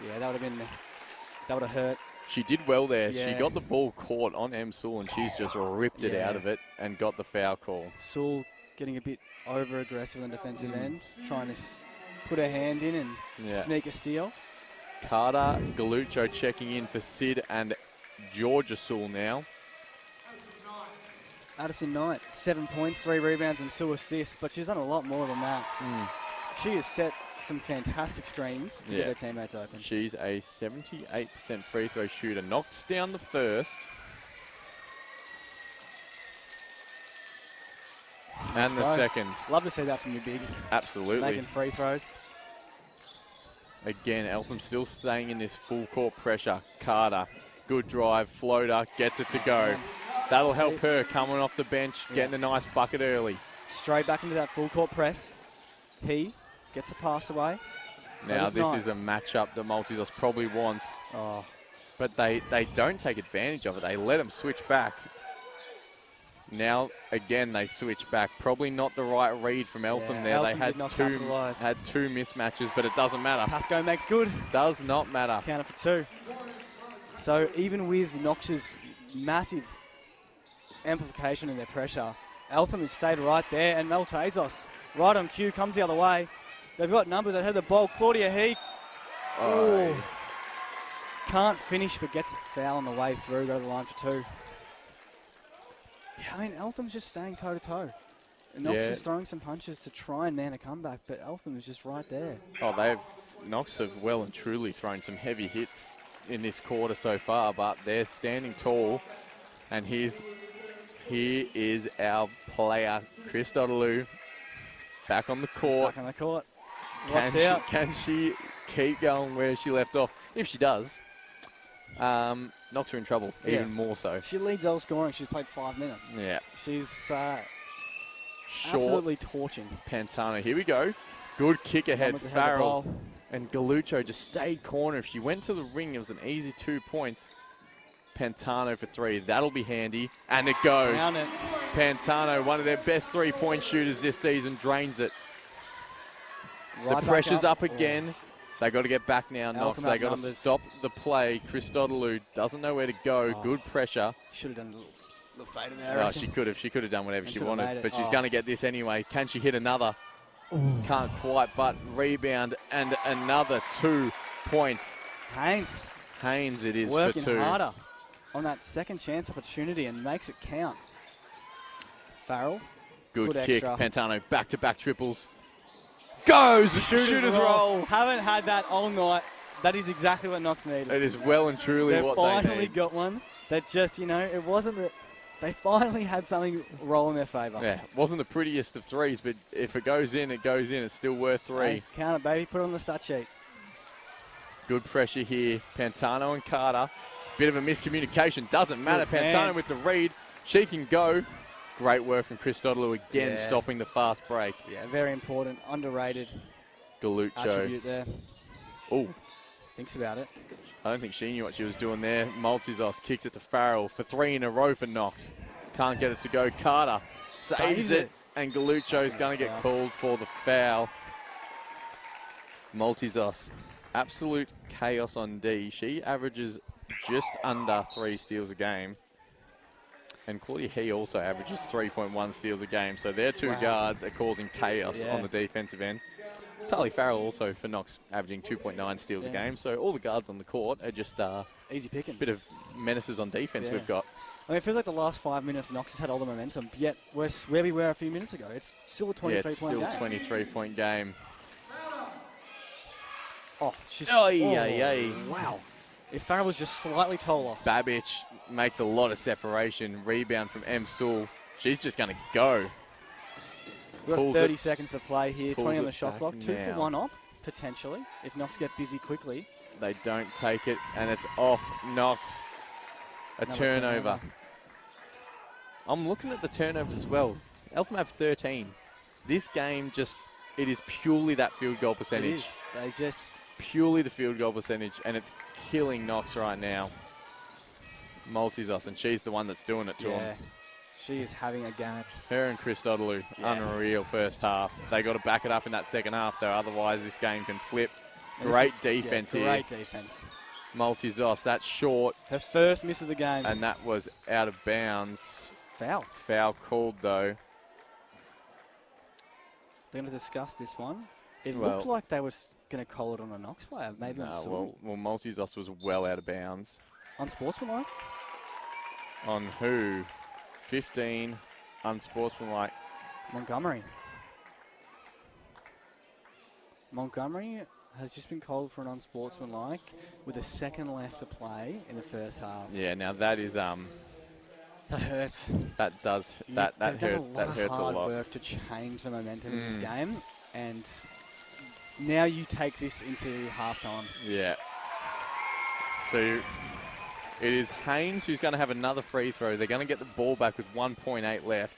Yeah, that would have hurt. She did well there. Yeah. She got the ball caught on M. Sewell and she's just ripped it out of it and got the foul call. Sewell getting a bit over-aggressive on the defensive end, trying to put her hand in and sneak a steal. Carter Galuccio checking in for Sid and Georgia Sewell now. Addison Knight, 7 points, 3 rebounds and 2 assists, but she's done a lot more than that. She has set some fantastic screens to get her teammates open. She's a 78% free throw shooter. Knocks down the first. And the second. Love to see that from you, Big. Absolutely. Making free throws. Again, Eltham still staying in this full court pressure. Carter, good drive, floater, gets it to go. That'll help her coming off the bench, getting a nice bucket early. Straight back into that full court press. He gets the pass away. So Now it's this not- is a matchup that Multisos probably wants, Oh, but they don't take advantage of it. They let them switch back. Now, again, they switch back. Probably not the right read from Eltham Yeah, there. Eltham They did not capitalise. had two mismatches, but it doesn't matter. Pasco makes good. Does not matter. Counter for 2. So even with Knox's massive amplification in their pressure, Eltham has stayed right there, and Maltezos, right on cue, comes the other way. They've got numbers. They had the ball. Claudia He can't finish, but gets a foul on the way through. Go to the line for 2. Yeah, I mean, Eltham's just staying toe-to-toe. And Knox is throwing some punches to try and man a comeback, but Eltham is just right there. Oh, Knox have well and truly thrown some heavy hits in this quarter so far, but they're standing tall. And here is our player, Chris Dodaloo, back on the court. Back on the court. Can she keep going where she left off? If she does, Knox are in trouble, even more so. She leads all scoring. She's played 5 minutes. Yeah. She's Short. absolutely torching. Pantano, here we go. Good kick ahead, Muhammad Farrell. Ball. And Galucho just stayed corner. If she went to the ring, it was an easy 2 points. Pantano for 3. That'll be handy. And it goes. Found it. Pantano, one of their best 3-point shooters this season, drains it. Right The pressure's back up again. They got to get back now, Knox. Eltham They got to outnumbers. stop the play. Chris Dodaloo doesn't know where to go. Oh. Good pressure. Should have done a little fade in there. I Oh, reckon. she could have. She could have done whatever She she should've made wanted. it. But she's Oh. going to get this anyway. Can she hit another? Can't quite, but rebound and another 2 points. Haynes Haynes it is working for 2. harder on that second chance opportunity and makes it count. Farrell. Good kick. extra. Pantano back-to-back triples. Goes the shooter's roll. Haven't had that all night. That is exactly what Knox needed. It is well and truly They what they finally need. got one that just, it wasn't that they finally had something roll in their favour. Yeah, wasn't the prettiest of threes, but if it goes in, it goes in. It's still worth 3. Hey, count it, baby. Put it on the stat sheet. Good pressure here. Pantano and Carter. Bit of a miscommunication. Doesn't matter. Good Pantano hands. with the read. She can go. Great work from Chris Dodaloo again, Yeah. stopping the fast break. Yeah, very important, underrated Galucho. attribute there. Oh, Thinks about it. I don't think she knew what she was doing there. Maltezos kicks it to Farrell for 3 in a row for Knox. Can't get it to go. Carter saves it. And Galucho's going to get foul. called for the foul. Maltezos, absolute chaos on D. She averages just under 3 steals a game. And Claudia He also averages 3.1 steals a game. So their 2 guards are causing chaos on the defensive end. Tali Farrell also for Knox averaging 2.9 steals a game. So all the guards on the court are just easy pickings. Bit of menaces on defense we've got. I mean, it feels like the last 5 minutes Knox has had all the momentum, yet we're where we were a few minutes ago. It's still a 23-point It's still game. a 23-point game. Oh, she's... Wow. If Farrell was just slightly taller. Babic makes a lot of separation. Rebound from M. Sewell. She's just going to go. We've got Pulls 30 it. seconds to play here. Pulls 20 on it the shot back clock. 2 for now. 1 op, potentially, if Knox get busy quickly. They don't take it, and it's off Knox. A Another turnover. I'm looking at the turnovers as well. Eltham have 13. This game it is purely that field goal percentage. It is. They just... Purely the field goal percentage, and it's killing Knox right now. Maltezos, and she's the one that's doing it to him. She is having a game. Her and Chris Dodaloo, unreal first half. They got to back it up in that second half, though. Otherwise, this game can flip. Great defense here. Great defense. Maltezos, that's short, Her first miss of the game. and that was out of bounds. Foul. Foul called, though. They're going to discuss this one. It Well- looked like they were going to call it on a Knox player. Maybe on Sewell. Well, Maltezos was well out of bounds. Unsportsmanlike? On who? 15, unsportsmanlike. Montgomery. Montgomery has just been called for an unsportsmanlike with a second left to play in the first half. Yeah, now that is That hurts. that does They've that done hurts a hard lot. work to change the momentum in this game, and now you take this into halftime. Yeah. So it is Haynes who's going to have another free throw. They're going to get the ball back with 1.8 left.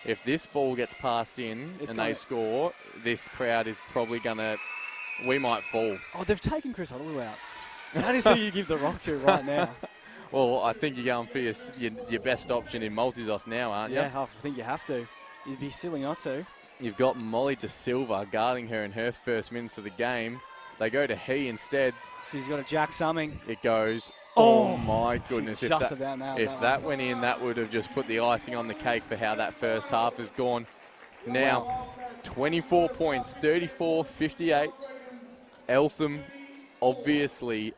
If this ball gets passed in It's and gonna- they score, this crowd is probably going to we might fall. Oh, they've taken Chris Hoddle out. That is who you give the rock to right now. Well, I think you're going for your best option in multi-toss now, aren't you? Yeah, I think you have to. You'd be silly not to. You've got Molly De Silva guarding her in her first minutes of the game. They go to he instead. She's got a Jack Summing. It goes, oh my goodness. If that went in, that would have just put the icing on the cake for how that first half has gone. Now, 24 points, 34-58. Eltham obviously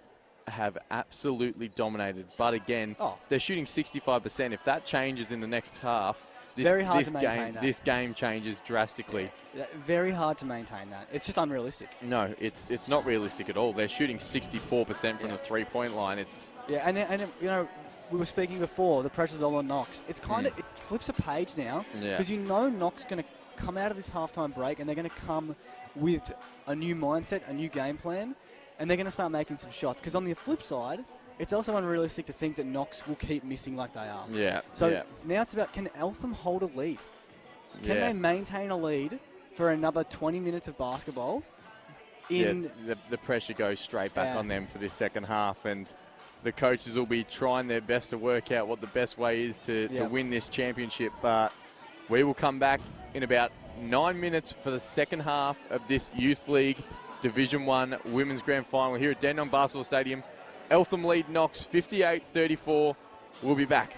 have absolutely dominated. But again, they're shooting 65%. If that changes in the next half, this game changes drastically. Yeah, very hard to maintain that. It's just unrealistic. No, it's not realistic at all. They're shooting 64% from the three-point line. And you know, we were speaking before, the pressure's all on Knox. It's kind of, it flips a page now because you know Knox going to come out of this halftime break and they're going to come with a new mindset, a new game plan, and they're going to start making some shots. Because on the flip side, it's also unrealistic to think that Knox will keep missing like they are. Now it's about, can Eltham hold a lead? Can they maintain a lead for another 20 minutes of basketball? The pressure goes straight back on them for this second half, and the coaches will be trying their best to work out what the best way is to win this championship. But we will come back in about 9 minutes for the second half of this Youth League Division 1 Women's Grand Final here at Dandenong Basketball Stadium. Eltham lead Knox 58-34. We'll be back.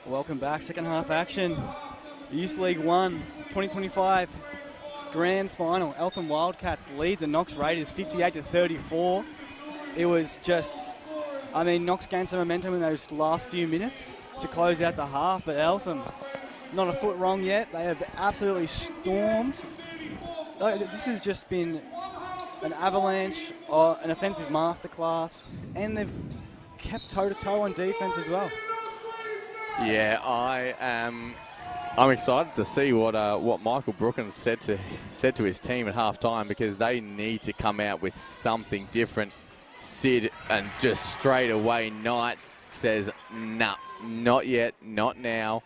Welcome back. Second half action. Youth League 1 2025 Grand Final. Eltham Wildcats lead the Knox Raiders 58-34. It was just, Knox gained some momentum in those last few minutes to close out the half, but Eltham not a foot wrong yet. They have absolutely stormed. This has just been an avalanche, or an offensive masterclass, and they've kept toe-to-toe on defense as well. Yeah, I'm excited to see what Michael Brookins said to his team at halftime, because they need to come out with something different. Sid, and just straight away Knights says, nah, not yet, not now.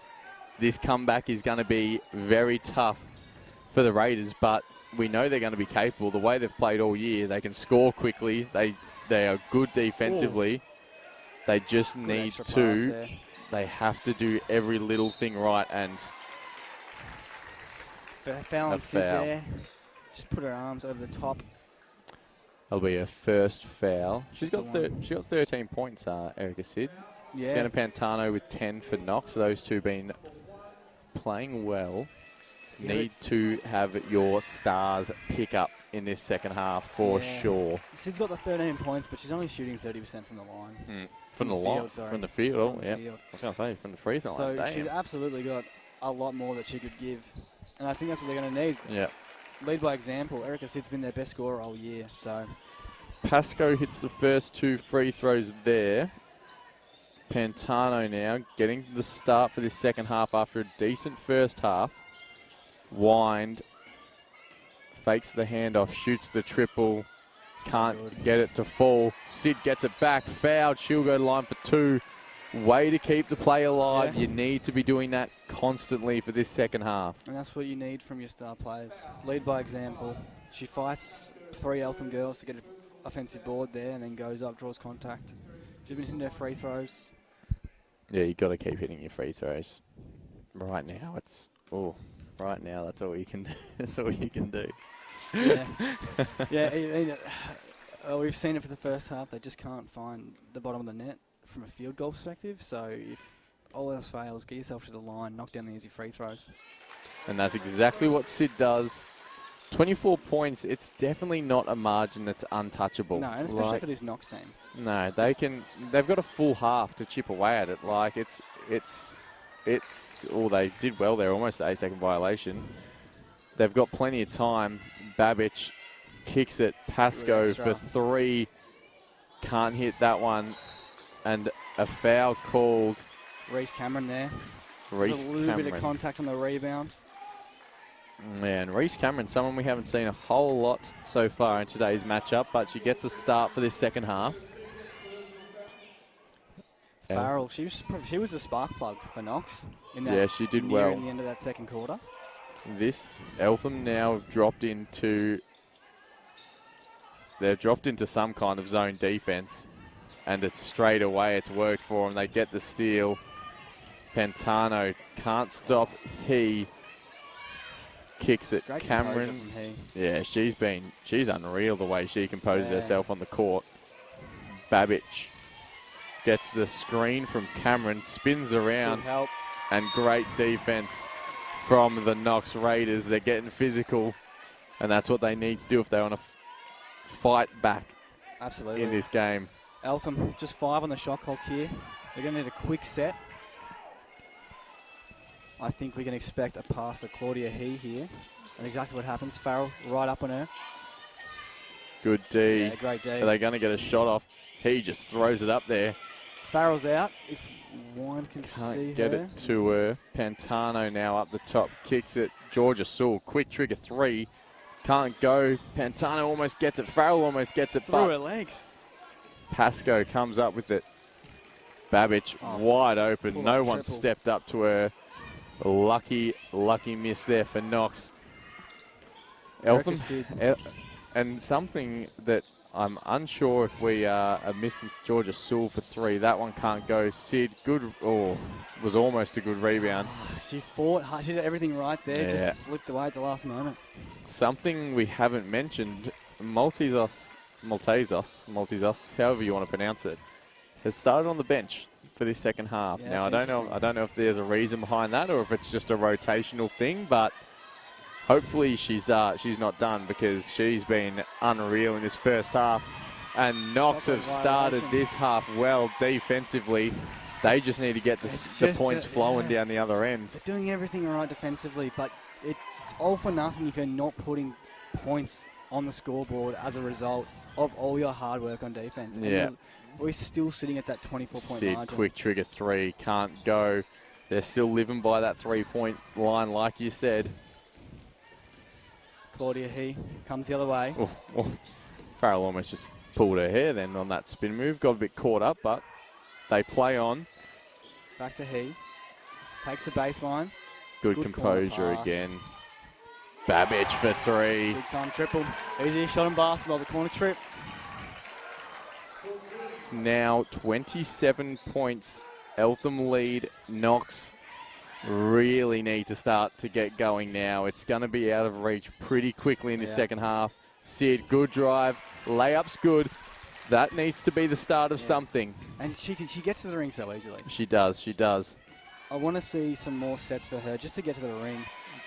This comeback is going to be very tough for the Raiders, but we know they're going to be capable. The way they've played all year, they can score quickly. They are good defensively. Ooh. They just good need to. They have to do every little thing right, and foul on Sid there. Just put her arms over the top. That'll be her first foul. She got 13 points, Erica Sid. Yeah. Sienna Pantano with 10 for Knox. Those two been playing well. Yeah. Need to have your stars pick up in this second half for sure. Sid's got the 13 points, but she's only shooting 30% from the line. From the line? From the field, yeah. I was going to say, from the free throw line. So she's absolutely got a lot more that she could give. And I think that's what they're going to need. Yeah. Lead by example. Erica Sid's been their best scorer all year. So Pascoe hits the first two free throws there. Pantano now getting the start for this second half after a decent first half. Wind, fakes the handoff, shoots the triple, can't get it to fall. Sid gets it back, fouled, she'll go to line for two. Way to keep the play alive. Yeah. You need to be doing that constantly for this second half. And that's what you need from your star players. Lead by example. She fights three Eltham girls to get an offensive board there, and then goes up, draws contact. She's been hitting her free throws. Yeah, you've got to keep hitting your free throws. Right now, right now, that's all you can do. That's all you can do. Yeah. We've seen it for the first half. They just can't find the bottom of the net from a field goal perspective. So if all else fails, get yourself to the line, knock down the easy free throws. And that's exactly what Sid does. 24 points, it's definitely not a margin that's untouchable. No, and especially for this Knox team. No, they've got a full half to chip away at it. Like, they did well there, almost an 8-second violation. They've got plenty of time. Babbage kicks it. Pascoe for three. Can't hit that one. And a foul called. Reese Cameron there. There's a little bit of contact on the rebound. Yeah, and Reese Cameron, someone we haven't seen a whole lot so far in today's matchup, but she gets a start for this second half. Farrell, she was the spark plug for Knox. She did well. In the end of that second quarter. This Eltham now have dropped into some kind of zone defense, and it's straight away. It's worked for them. They get the steal. Pantano can't stop. He kicks it. Great Cameron. Yeah, she's unreal the way she composes herself on the court. Babbage gets the screen from Cameron, spins around, and great defense from the Knox Raiders. They're getting physical, and that's what they need to do if they want to fight back. Absolutely. In this game. Eltham, just 5 on the shot clock here. They're going to need a quick set. I think we can expect a pass to Claudia He here. And exactly what happens. Farrell right up on her. Good D. Yeah, great D. Are they going to get a shot off? He just throws it up there. Farrell's out. If one can see Can't get it to her. Pantano now up the top. Kicks it. Georgia Sewell. Quick trigger three. Can't go. Pantano almost gets it. Farrell almost gets it. Through her legs. Pascoe comes up with it. Babbage wide open. No one stepped up to her. Lucky miss there for Knox. Eltham. And something that I'm unsure if we are missing Georgia Sewell for three. That one can't go. Sid, was almost a good rebound. She fought hard. She did everything right there. Just slipped away at the last moment. Something we haven't mentioned, Maltezos, however you want to pronounce it, has started on the bench. for this second half. Yeah, now I that's don't know if there's a reason behind that or if it's just a rotational thing, but hopefully she's not done, because she's been unreal in this first half. And Knox have started this half well defensively. They just need to get the points flowing down the other end. They're doing everything right defensively, but it's all for nothing if you're not putting points on the scoreboard as a result of all your hard work on defense. And we're still sitting at that 24-point margin. Quick trigger 3, can't go. They're still living by that 3-point line, like you said. Claudia He comes the other way. Farrell almost just pulled her hair then on that spin move. Got a bit caught up, but they play on. Back to He. Takes the baseline. Good composure again. Babbage for 3. Big time triple. Easiest shot in basketball, the corner trip. It's now 27 points. Eltham lead. Knox really need to start to get going now. It's going to be out of reach pretty quickly in the second half. Sid, good drive. Layup's good. That needs to be the start of something. And she gets to the ring so easily. She does. I want to see some more sets for her just to get to the ring.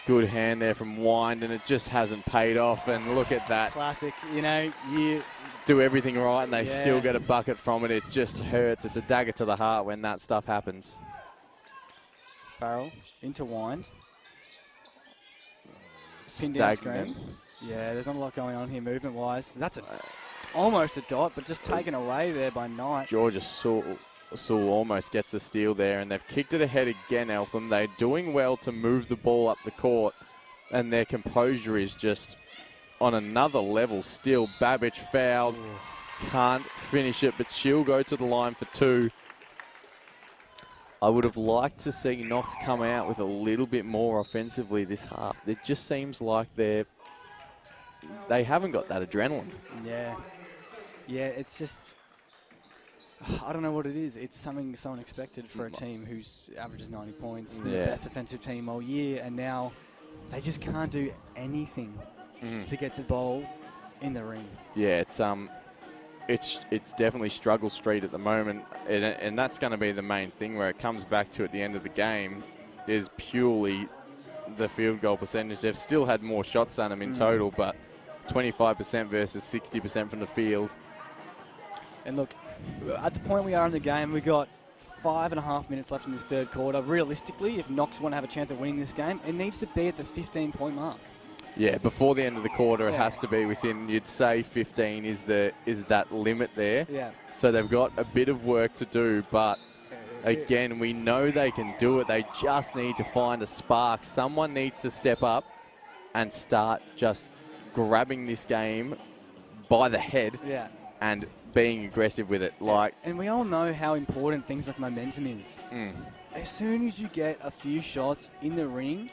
Good hand there from Wind, and it just hasn't paid off. And look at that. Classic. You do everything right, and they still get a bucket from it. It just hurts. It's a dagger to the heart when that stuff happens. Farrell into Wind. Pin down screen. Yeah, there's not a lot going on here movement-wise. That's almost a dot, but just taken away there by Knight. Georgia Sewell almost gets the steal there, and they've kicked it ahead again, Eltham. They're doing well to move the ball up the court, and their composure is just on another level still. Babbage fouled. Can't finish it, but she'll go to the line for 2. I would have liked to see Knox come out with a little bit more offensively this half. It just seems like they haven't got that adrenaline. Yeah, it's just, I don't know what it is. It's something so unexpected for a team who's averages 90 points, the best offensive team all year, and now they just can't do anything to get the ball in the ring. Yeah, it's definitely struggle street at the moment, and that's going to be the main thing where it comes back to at the end of the game is purely the field goal percentage. They've still had more shots than them in total, but 25% versus 60% from the field. And look, at the point we are in the game, we've got 5.5 minutes left in this third quarter. Realistically, if Knox want to have a chance of winning this game, it needs to be at the 15-point mark. Yeah, before the end of the quarter, it has to be within, you'd say 15 is that limit there. Yeah. So they've got a bit of work to do, but again, we know they can do it. They just need to find a spark. Someone needs to step up and start just grabbing this game by the head and being aggressive with it. And we all know how important things like momentum is. As soon as you get a few shots in the ring,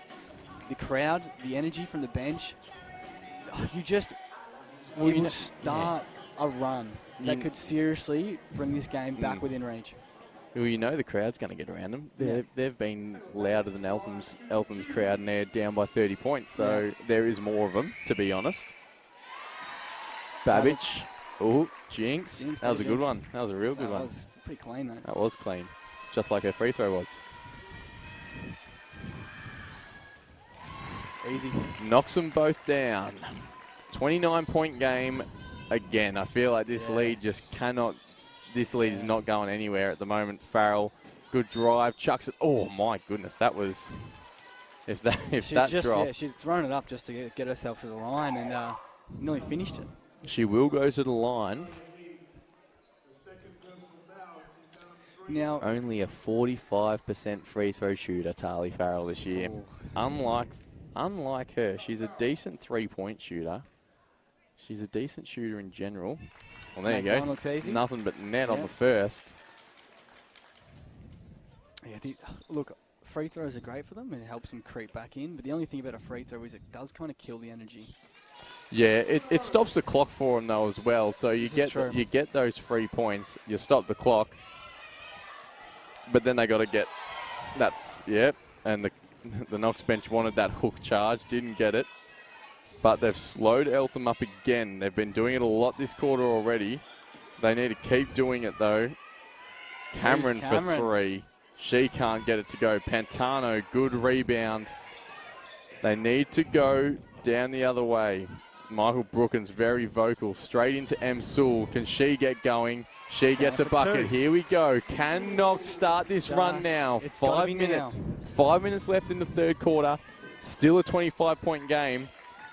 the crowd, the energy from the bench, you will start a run that could seriously bring this game back within reach. Well, you know the crowd's going to get around them. They've been louder than Eltham's crowd, and they're down by 30 points, so there is more of them, to be honest. Babbage. Oh, jinx. That was a good one. That was a real good one. That was pretty clean, though. That was clean. Just like her free throw was. Easy. Knocks them both down. 29-point game. Again, I feel like this lead just cannot... This lead is not going anywhere at the moment. Farrell, good drive, chucks it. Oh, my goodness. That was... If that dropped... she'd thrown it up just to get herself to the line and nearly finished it. She will go to the line. Now, only a 45% free throw shooter, Tali Farrell, this year. Unlike her, she's a decent three-point shooter. She's a decent shooter in general. Well, there you go. Looks easy. Nothing but net on the first. Yeah, look, free throws are great for them and it helps them creep back in. But the only thing about a free throw is it does kind of kill the energy. Yeah, it stops the clock for them though as well. So you get those 3 points, you stop the clock, but then they got to get and the Knox bench wanted that hook charge, didn't get it, but they've slowed Eltham up again. They've been doing it a lot this quarter already. They need to keep doing it though. Cameron for three. She can't get it to go. Pantano, good rebound. They need to go down the other way. Michael Brookins very vocal. Straight into M. Sewell. Can she get going? She gets a bucket. Here we go. Can Knox start this run now? 5 minutes. 5 minutes left in the third quarter. Still a 25-point game.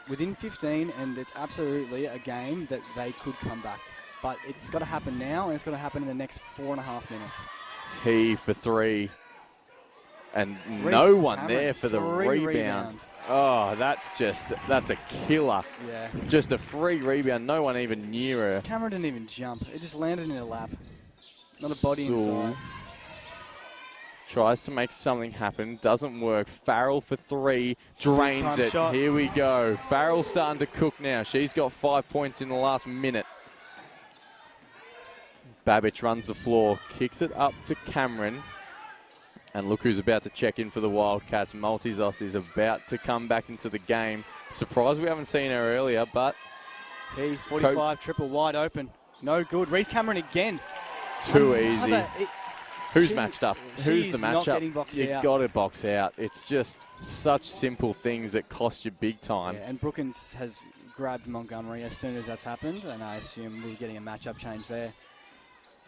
Within 15, and it's absolutely a game that they could come back. But it's got to happen now, and it's got to happen in the next 4.5 minutes. He for three. And no one there for the rebound. Oh, that's a killer. Yeah. Just a free rebound. No one even near her. Cameron didn't even jump. It just landed in her lap. Not a body inside. Tries to make something happen. Doesn't work. Farrell for three. Drains it. Shot. Here we go. Farrell starting to cook now. She's got 5 points in the last minute. Babbage runs the floor. Kicks it up to Cameron. And look who's about to check in for the Wildcats. Maltezos is about to come back into the game. Surprised we haven't seen her earlier, but... P45 triple wide open. No good. Reese Cameron again. Too easy. Who's matched up? Who's the matchup? You got to box out. It's just such simple things that cost you big time. Yeah, and Brookins has grabbed Montgomery as soon as that's happened, and I assume we're getting a matchup change there.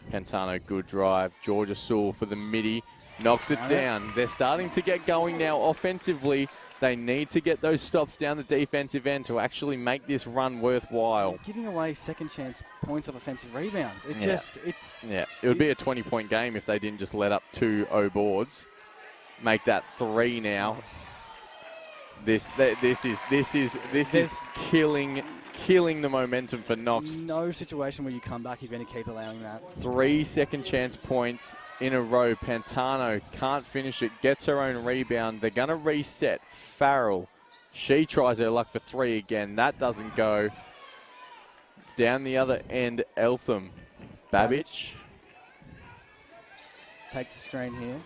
Pantano, good drive. Georgia Sewell for the midi. Knocks it down. They're starting to get going now offensively. They need to get those stops down the defensive end to actually make this run worthwhile. They're giving away second chance points of offensive rebounds. It would be a 20-point game if they didn't just let up 2 O boards. Make that 3 now. This is killing the momentum for Knox. No situation where you come back, you're going to keep allowing that. 3 second chance points in a row. Pantano can't finish it, gets her own rebound. They're going to reset. Farrell, she tries her luck for 3 again. That doesn't go. Down the other end, Eltham. Babbage. Takes the screen here.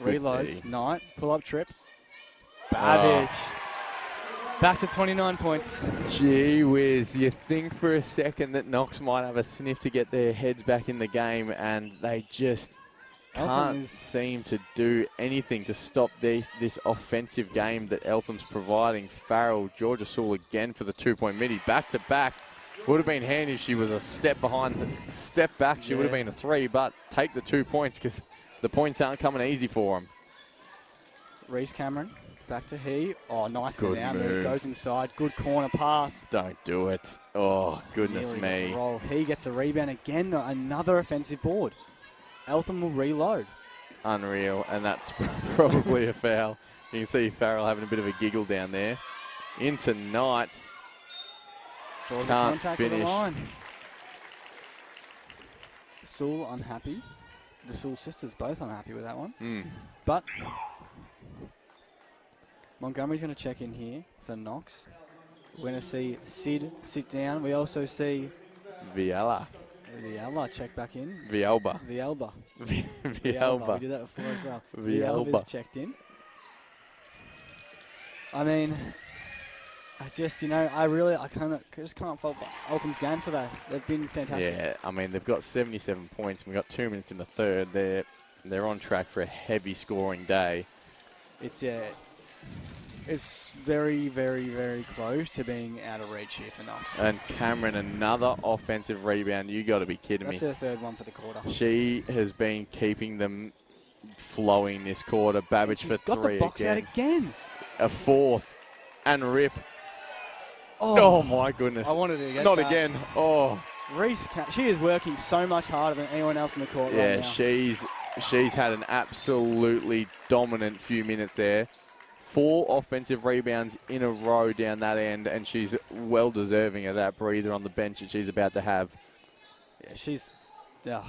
Reloads. Knight. Pull-up trip. Babbage. Back to 29 points. Gee whiz, you think for a second that Knox might have a sniff to get their heads back in the game, and they just can't seem to do anything to stop this offensive game that Eltham's providing. Farrell, Georgia Sewell again for the 2-point midi. Back-to-back. Would have been handy if she was a step behind, step back. She would have been a 3, but take the 2 points because the points aren't coming easy for them. Reese Cameron. Back to he. Oh, nice down move. There. Goes inside. Good corner pass. Don't do it. Oh, goodness me. Roll. He gets the rebound again. Another offensive board. Eltham will reload. Unreal. And that's probably a foul. You can see Farrell having a bit of a giggle down there. Into Knight. Draws Can't the finish. To the line. Sewell unhappy. The Sewell sisters both unhappy with that one. But... Montgomery's going to check in here for Knox. We're going to see Sid sit down. We also see... Viella check back in. Vielba. We did that before as well. Vielba's checked in. I mean, I just can't fault Eltham's game today. They've been fantastic. Yeah, I mean, they've got 77 points. We've got 2 minutes in the third. They're on track for a heavy scoring day. It's very, very, very close to being out of reach here for Knox. And Cameron, another offensive rebound. You got to be kidding me. That's her third one for the quarter. She has been keeping them flowing this quarter. Babbage for 3 got the box again. Out again. A 4th. And rip. Oh my goodness. I wanted to get Not that. again. Oh. Reese, she is working so much harder than anyone else in the court right now. She's had an absolutely dominant few minutes there. 4 offensive rebounds in a row down that end, and she's well deserving of that breather on the bench that she's about to have. Yeah,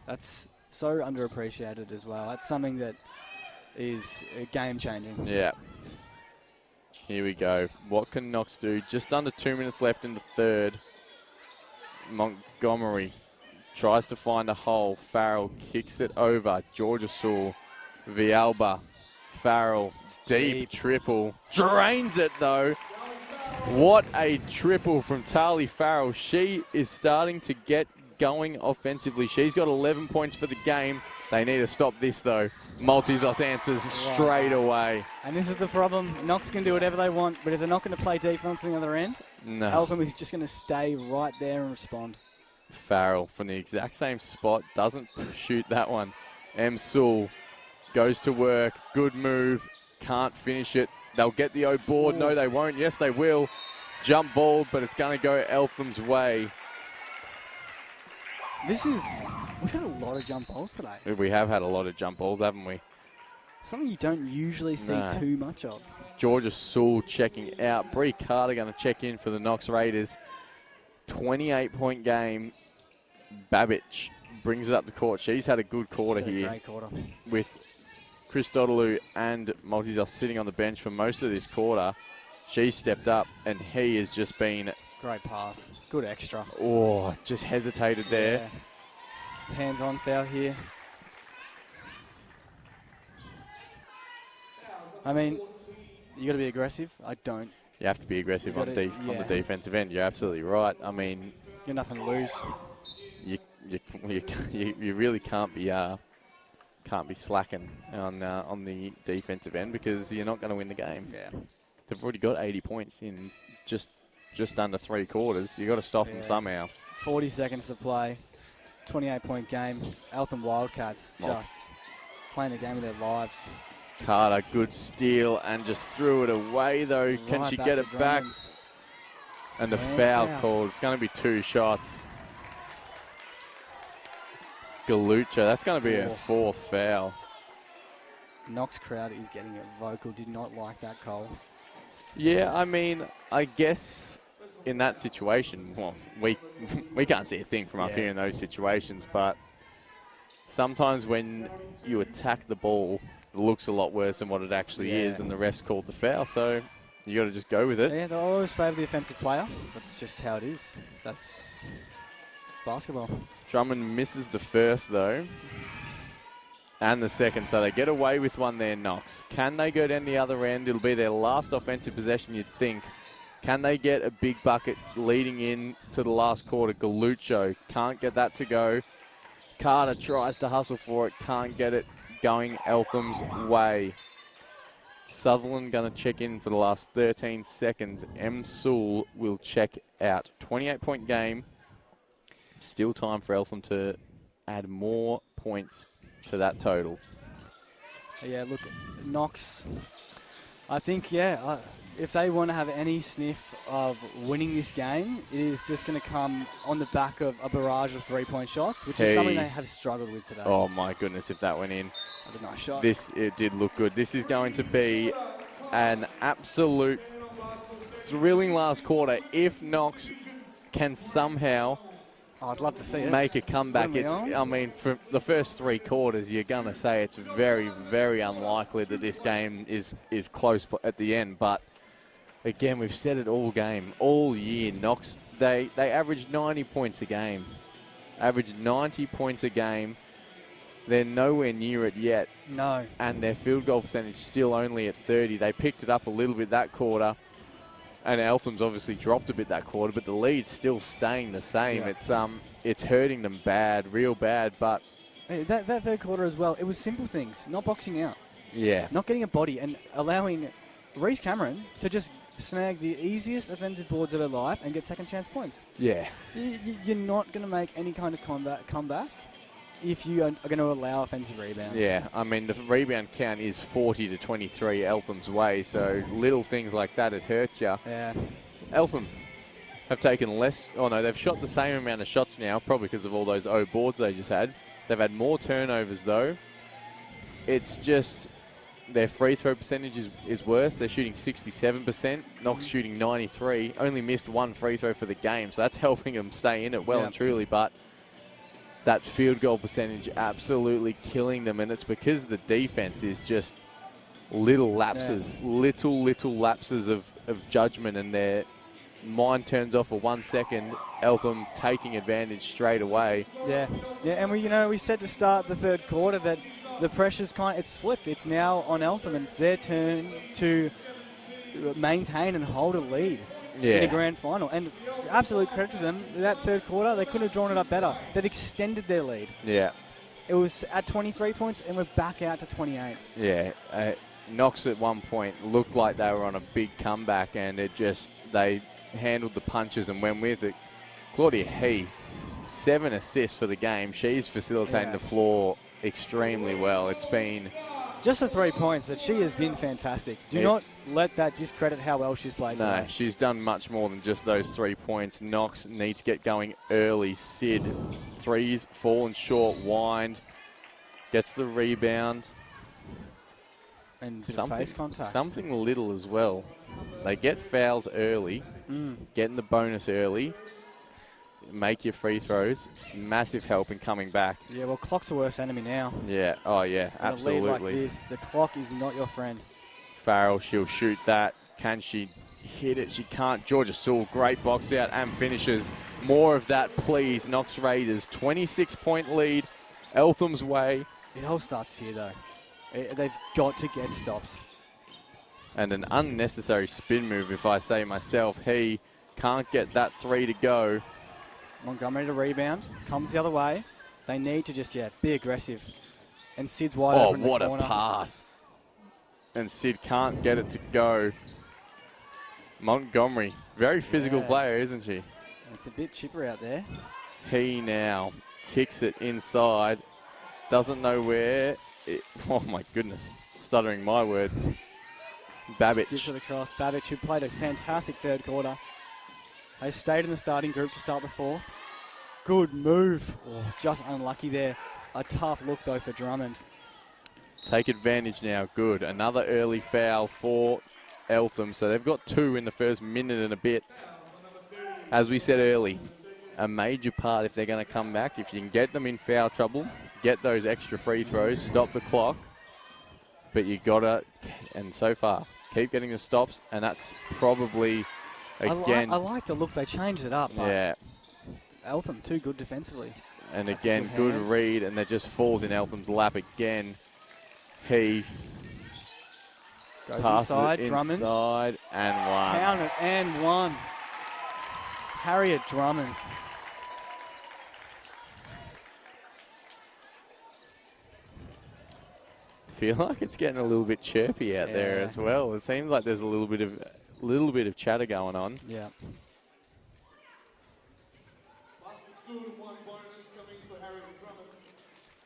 that's so underappreciated as well. That's something that is game-changing. Yeah. Here we go. What can Knox do? Just under 2 minutes left in the third. Montgomery tries to find a hole. Farrell kicks it over. Georgia Sewell. Vielba. Farrell, deep triple. Drains it, though. What a triple from Tali Farrell. She is starting to get going offensively. She's got 11 points for the game. They need to stop this, though. Multizos answers straight away. And this is the problem. Knox can do whatever they want, but if they're not going to play defense on the other end, No. Eltham is just going to stay right there and respond. Farrell from the exact same spot. Doesn't shoot that one. Sewell goes to work. Good move. Can't finish it. They'll get the O board. No, they won't. Yes, they will. Jump ball, but it's going to go Eltham's way. We've had a lot of jump balls today. We have had a lot of jump balls, haven't we? Something you don't usually see too much of. Georgia Sewell checking out. Bree Carter going to check in for the Knox Raiders. 28-point game. Babbage brings it up the court. She's had a good quarter here. Great quarter. With Chris Dodaloo and Multizos sitting on the bench for most of this quarter. She stepped up, and he has just been... Great pass. Good extra. Oh, just hesitated there. Yeah. Hands-on foul here. I mean, you got to be aggressive. I don't. You have to be aggressive on the defensive end. You're absolutely right. I mean... You've got nothing to lose. You really can't be slacking on the defensive end because you're not going to win the game. Yeah. They've already got 80 points in just under 3 quarters. You've got to stop them somehow. 40 seconds to play. 28-point game. Eltham Wildcats just playing the game of their lives. Carter, good steal, and just threw it away, though. Right, can she get it back? And the foul called. It's going to be 2 shots. Galucha, that's going to be a 4th foul. Knox crowd is getting it vocal. Did not like that call. Yeah, I mean, I guess in that situation, well, we can't see a thing from up here in those situations, but sometimes when you attack the ball, it looks a lot worse than what it actually is, and the refs called the foul, so you got to just go with it. Yeah, they always favour the offensive player. That's just how it is. That's basketball. Drummond misses the first, though, and the second, so they get away with one there, Knox. Can they go down the other end? It'll be their last offensive possession, you'd think. Can they get a big bucket leading in to the last quarter? Galucho can't get that to go. Carter tries to hustle for it, can't get it going Eltham's way. Sutherland going to check in for the last 13 seconds. Sewell will check out. 28-point game. Still time for Eltham to add more points to that total. Yeah, look, Knox, I think, if they want to have any sniff of winning this game, it is just going to come on the back of a barrage of 3-point shots, which is something they have struggled with today. Oh, my goodness, if that went in. That was a nice shot. It did look good. This is going to be an absolute thrilling last quarter. If Knox can somehow... I'd love to see it. Make a comeback. I mean, for the first 3 quarters, you're going to say it's very, very unlikely that this game is close at the end. But, again, we've said it all game, all year. Knox, they average 90 points a game. Average 90 points a game. They're nowhere near it yet. No. And their field goal percentage still only at 30. They picked it up a little bit that quarter. And Eltham's obviously dropped a bit that quarter, but the lead's still staying the same. Yeah. It's hurting them bad, real bad. But that third quarter as well, it was simple things, not boxing out. Yeah. Not getting a body and allowing Reece Cameron to just snag the easiest offensive boards of her life and get second chance points. Yeah. You're not going to make any kind of comeback if you are going to allow offensive rebounds. Yeah, I mean, the rebound count is 40 to 23 Eltham's way, so little things like that, it hurts you. Yeah. Eltham have taken less. Oh, no, they've shot the same amount of shots now, probably because of all those O boards they just had. They've had more turnovers, though. It's just their free throw percentage is worse. They're shooting 67%. Knox shooting 93. Only missed 1 free throw for the game, so that's helping them stay in it well and truly, but that field goal percentage absolutely killing them, and it's because the defense is just little lapses, little lapses of judgment, and their mind turns off for 1 second. Eltham taking advantage straight away. Yeah, and we said to start the third quarter that the pressure's it's flipped. It's now on Eltham, and it's their turn to maintain and hold a lead. in a grand final. And absolute credit to them. That third quarter, they couldn't have drawn it up better. They've extended their lead. Yeah. It was at 23 points, and we're back out to 28. Yeah. Knox at one point looked like they were on a big comeback, and they handled the punches and went with it. Claudia He, 7 assists for the game. She's facilitating the floor extremely well. It's been... Just the 3 points, that she has been fantastic. Do not let that discredit how well she's played today. No, she's done much more than just those 3 points. Knox needs to get going early. Sid, threes, falling short, wind, gets the rebound. And face contact. Something little as well. They get fouls early, getting the bonus early, make your free throws. Massive help in coming back. Yeah, well, clock's the worst enemy now. Yeah, oh yeah, absolutely. In a lead like this, the clock is not your friend. Farrell, she'll shoot that. Can she hit it? She can't. Georgia Sewell, great box out and finishes. More of that, please. Knox Raiders, 26-point lead. Eltham's way. It all starts here, though. They've got to get stops. And an unnecessary spin move, if I say myself. He can't get that 3 to go. Montgomery to rebound. Comes the other way. They need to just, be aggressive. And Sid's wide open in the corner. Oh, what a pass. And Sid can't get it to go. Montgomery, very physical player, isn't she? It's a bit chipper out there. He now kicks it inside. Doesn't know where. Oh, my goodness. Stuttering my words. Babbage. Gives it across. Babbage, who played a fantastic third quarter. They stayed in the starting group to start the fourth. Good move. Oh, just unlucky there. A tough look, though, for Drummond. Take advantage now. Good. Another early foul for Eltham. So they've got 2 in the first minute and a bit. As we said early, a major part if they're going to come back. If you can get them in foul trouble, get those extra free throws, stop the clock. But you got to, and so far, keep getting the stops. And that's probably, again... I like the look. They changed it up. Yeah. Eltham, too good defensively. And again, good read, and that just falls in Eltham's lap again. He goes passes inside, it Drummond. Inside, and one. Count it, and one. Harriet Drummond. Feel like it's getting a little bit chirpy out there as well. It seems like there's a little bit of chatter going on. Yeah.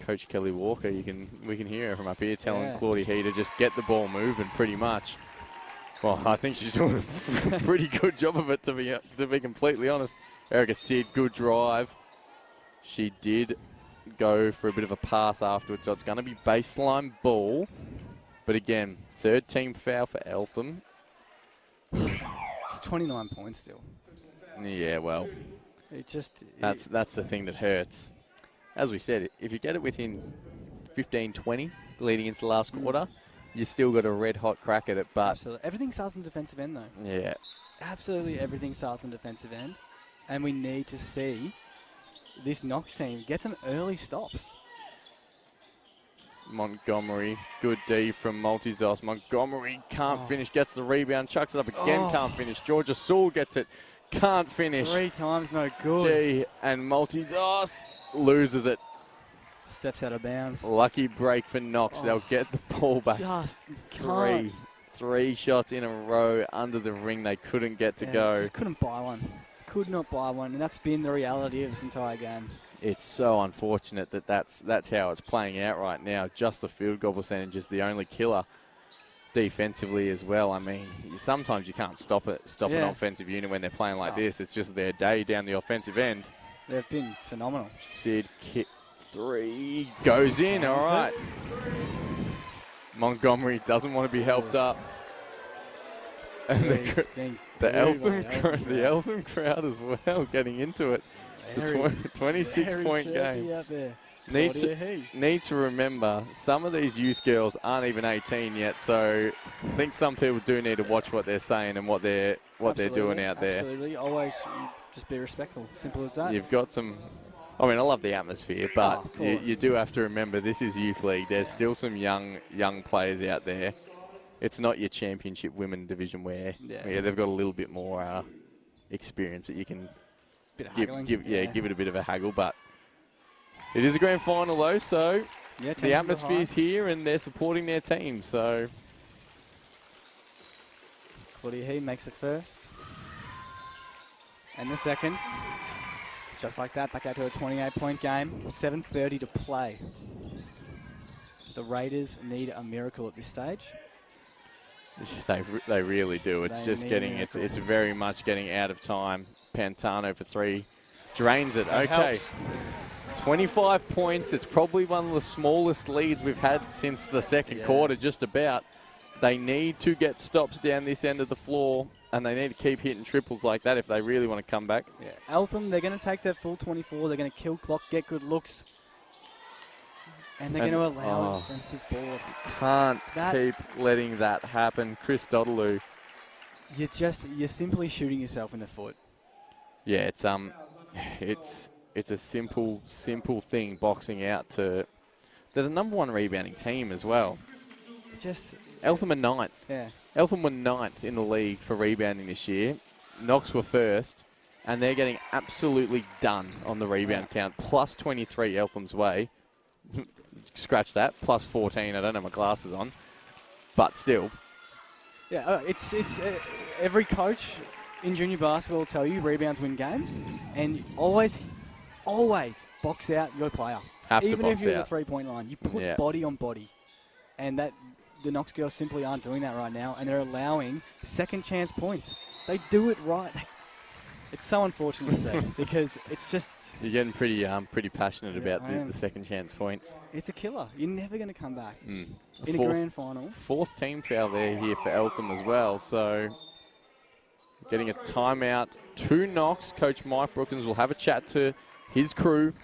Coach Kelly Walker, we can hear her from up here telling Claudia He to just get the ball moving pretty much. Well, I think she's doing a pretty good job of it, to be completely honest. Erica Sid, good drive. She did go for a bit of a pass afterwards, so it's going to be baseline ball. But again, third team foul for Eltham. It's 29 points still. Yeah, well, that's the thing that hurts. As we said, if you get it within 15-20 leading into the last quarter, you still got a red-hot crack at it. But absolutely. Everything starts in defensive end, though. Yeah. Absolutely everything starts in defensive end. And we need to see this Knox team get some early stops. Montgomery, good D from Multizos. Montgomery can't finish, gets the rebound, chucks it up again, can't finish. Georgia Sewell gets it, can't finish. 3 times no good. And Multizos loses it. Steps out of bounds. Lucky break for Knox. They'll get the ball back. Just Three shots in a row under the ring. They couldn't get to go. Just couldn't buy one. Could not buy one. And that's been the reality of this entire game. It's so unfortunate that's how it's playing out right now. Just the field goal percentage is the only killer defensively as well. I mean, sometimes you can't stop an offensive unit when they're playing like this. It's just their day down the offensive end. They've been phenomenal. Sid kick 3 goes in. All right. Montgomery doesn't want to be helped up. And the Eltham crowd as well getting into it. It's a 26-point game. Need to remember, some of these youth girls aren't even 18 yet, so I think some people do need to watch what they're saying and what they're doing out there. Absolutely. Always just be respectful. Simple as that. You've got some... I mean, I love the atmosphere, but you do have to remember this is youth league. There's still some young players out there. it's not your championship women division where they've got a little bit more experience that you can give it a bit of a haggle. But it is a grand final though, so the atmosphere's here and they're supporting their team. So Claudia He makes it first. And the second. Just like that, back out to a 28-point game. 7:30 to play. The Raiders need a miracle at this stage. They really do. It's just getting, it's very much getting out of time. Pantano for 3. Drains it. Okay. Helps. 25 points. It's probably one of the smallest leads we've had since the second quarter, just about. They need to get stops down this end of the floor, and they need to keep hitting triples like that if they really want to come back. Yeah. Eltham, they're going to take that full 24. They're going to kill clock, get good looks. And they're going to allow an offensive board. Can't keep letting that happen. Chris Dodaloo. You're simply shooting yourself in the foot. Yeah, it's a simple thing boxing out to. They're the number 1 rebounding team as well. Eltham are 9th. Yeah. Eltham were 9th in the league for rebounding this year. Knox were 1st, and they're getting absolutely done on the rebound count. Plus 23 Eltham's way. Scratch that. Plus 14. I don't have my glasses on, but still. Yeah, it's every coach in junior basketball will tell you rebounds win games, and always box out your player. Even if you're at the 3-point line, you put body on body, and that. The Knox girls simply aren't doing that right now, and they're allowing second chance points. They do it right. It's so unfortunate to see because it's just... You're getting pretty passionate about the second chance points. It's a killer. You're never going to come back in a grand final. 4th team foul there here for Eltham as well, so getting a timeout to Knox. Coach Mike Brookins will have a chat to his crew.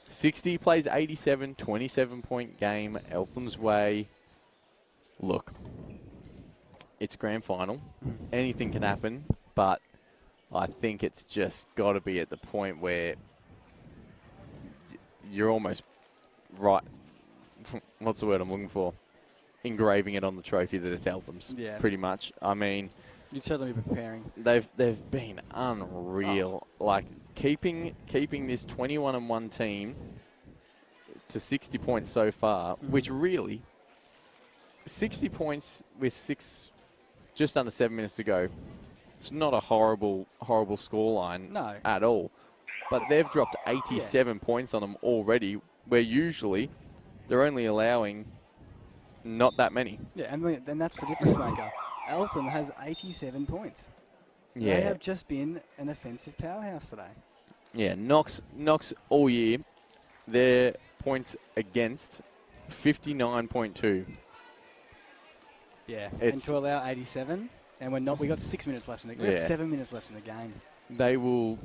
60 plays 87, 27-point game, Eltham's way. Look, it's a grand final. Anything can happen, but I think it's just got to be at the point where you're almost right. What's the word I'm looking for? Engraving it on the trophy that it's Eltham's. Yeah. Pretty much. I mean, you'd certainly be preparing. They've been unreal. Like keeping this 21-1 team to 60 points so far, which really. 60 points with just under 7 minutes to go. It's not a horrible scoreline at all. But they've dropped 87 points on them already, where usually they're only allowing not that many. Yeah, and that's the difference maker. Eltham has 87 points. Yeah. They have just been an offensive powerhouse today. Yeah, Knox all year, their points against 59.2. Yeah, and to allow 87, and we got 6 minutes left in the game. We got 7 minutes left in the game. They will,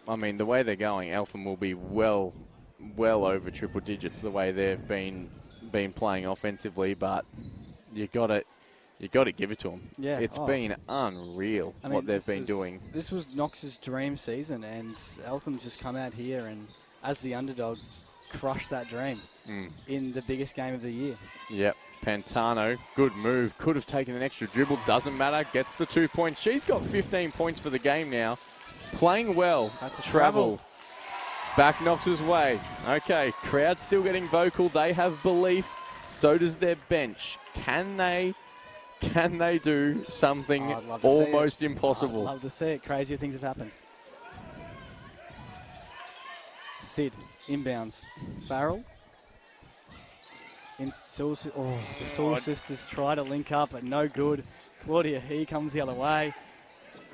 I mean, the way they're going, Eltham will be well over triple digits the way they've been playing offensively, but you got to give it to them. Yeah, it's been unreal what they've been doing. This was Knox's dream season, and Eltham's just come out here and, as the underdog, crushed that dream in the biggest game of the year. Yep. Pantano, good move. Could have taken an extra dribble. Doesn't matter. Gets the 2 points. She's got 15 points for the game now. Playing well. That's a travel. Back Knox's way. Okay, crowd still getting vocal. They have belief. So does their bench. Can they do something almost impossible? I'd love to see it. Crazier things have happened. Sid, inbounds. Farrell. The Sewell sisters try to link up, but no good. Claudia He comes the other way.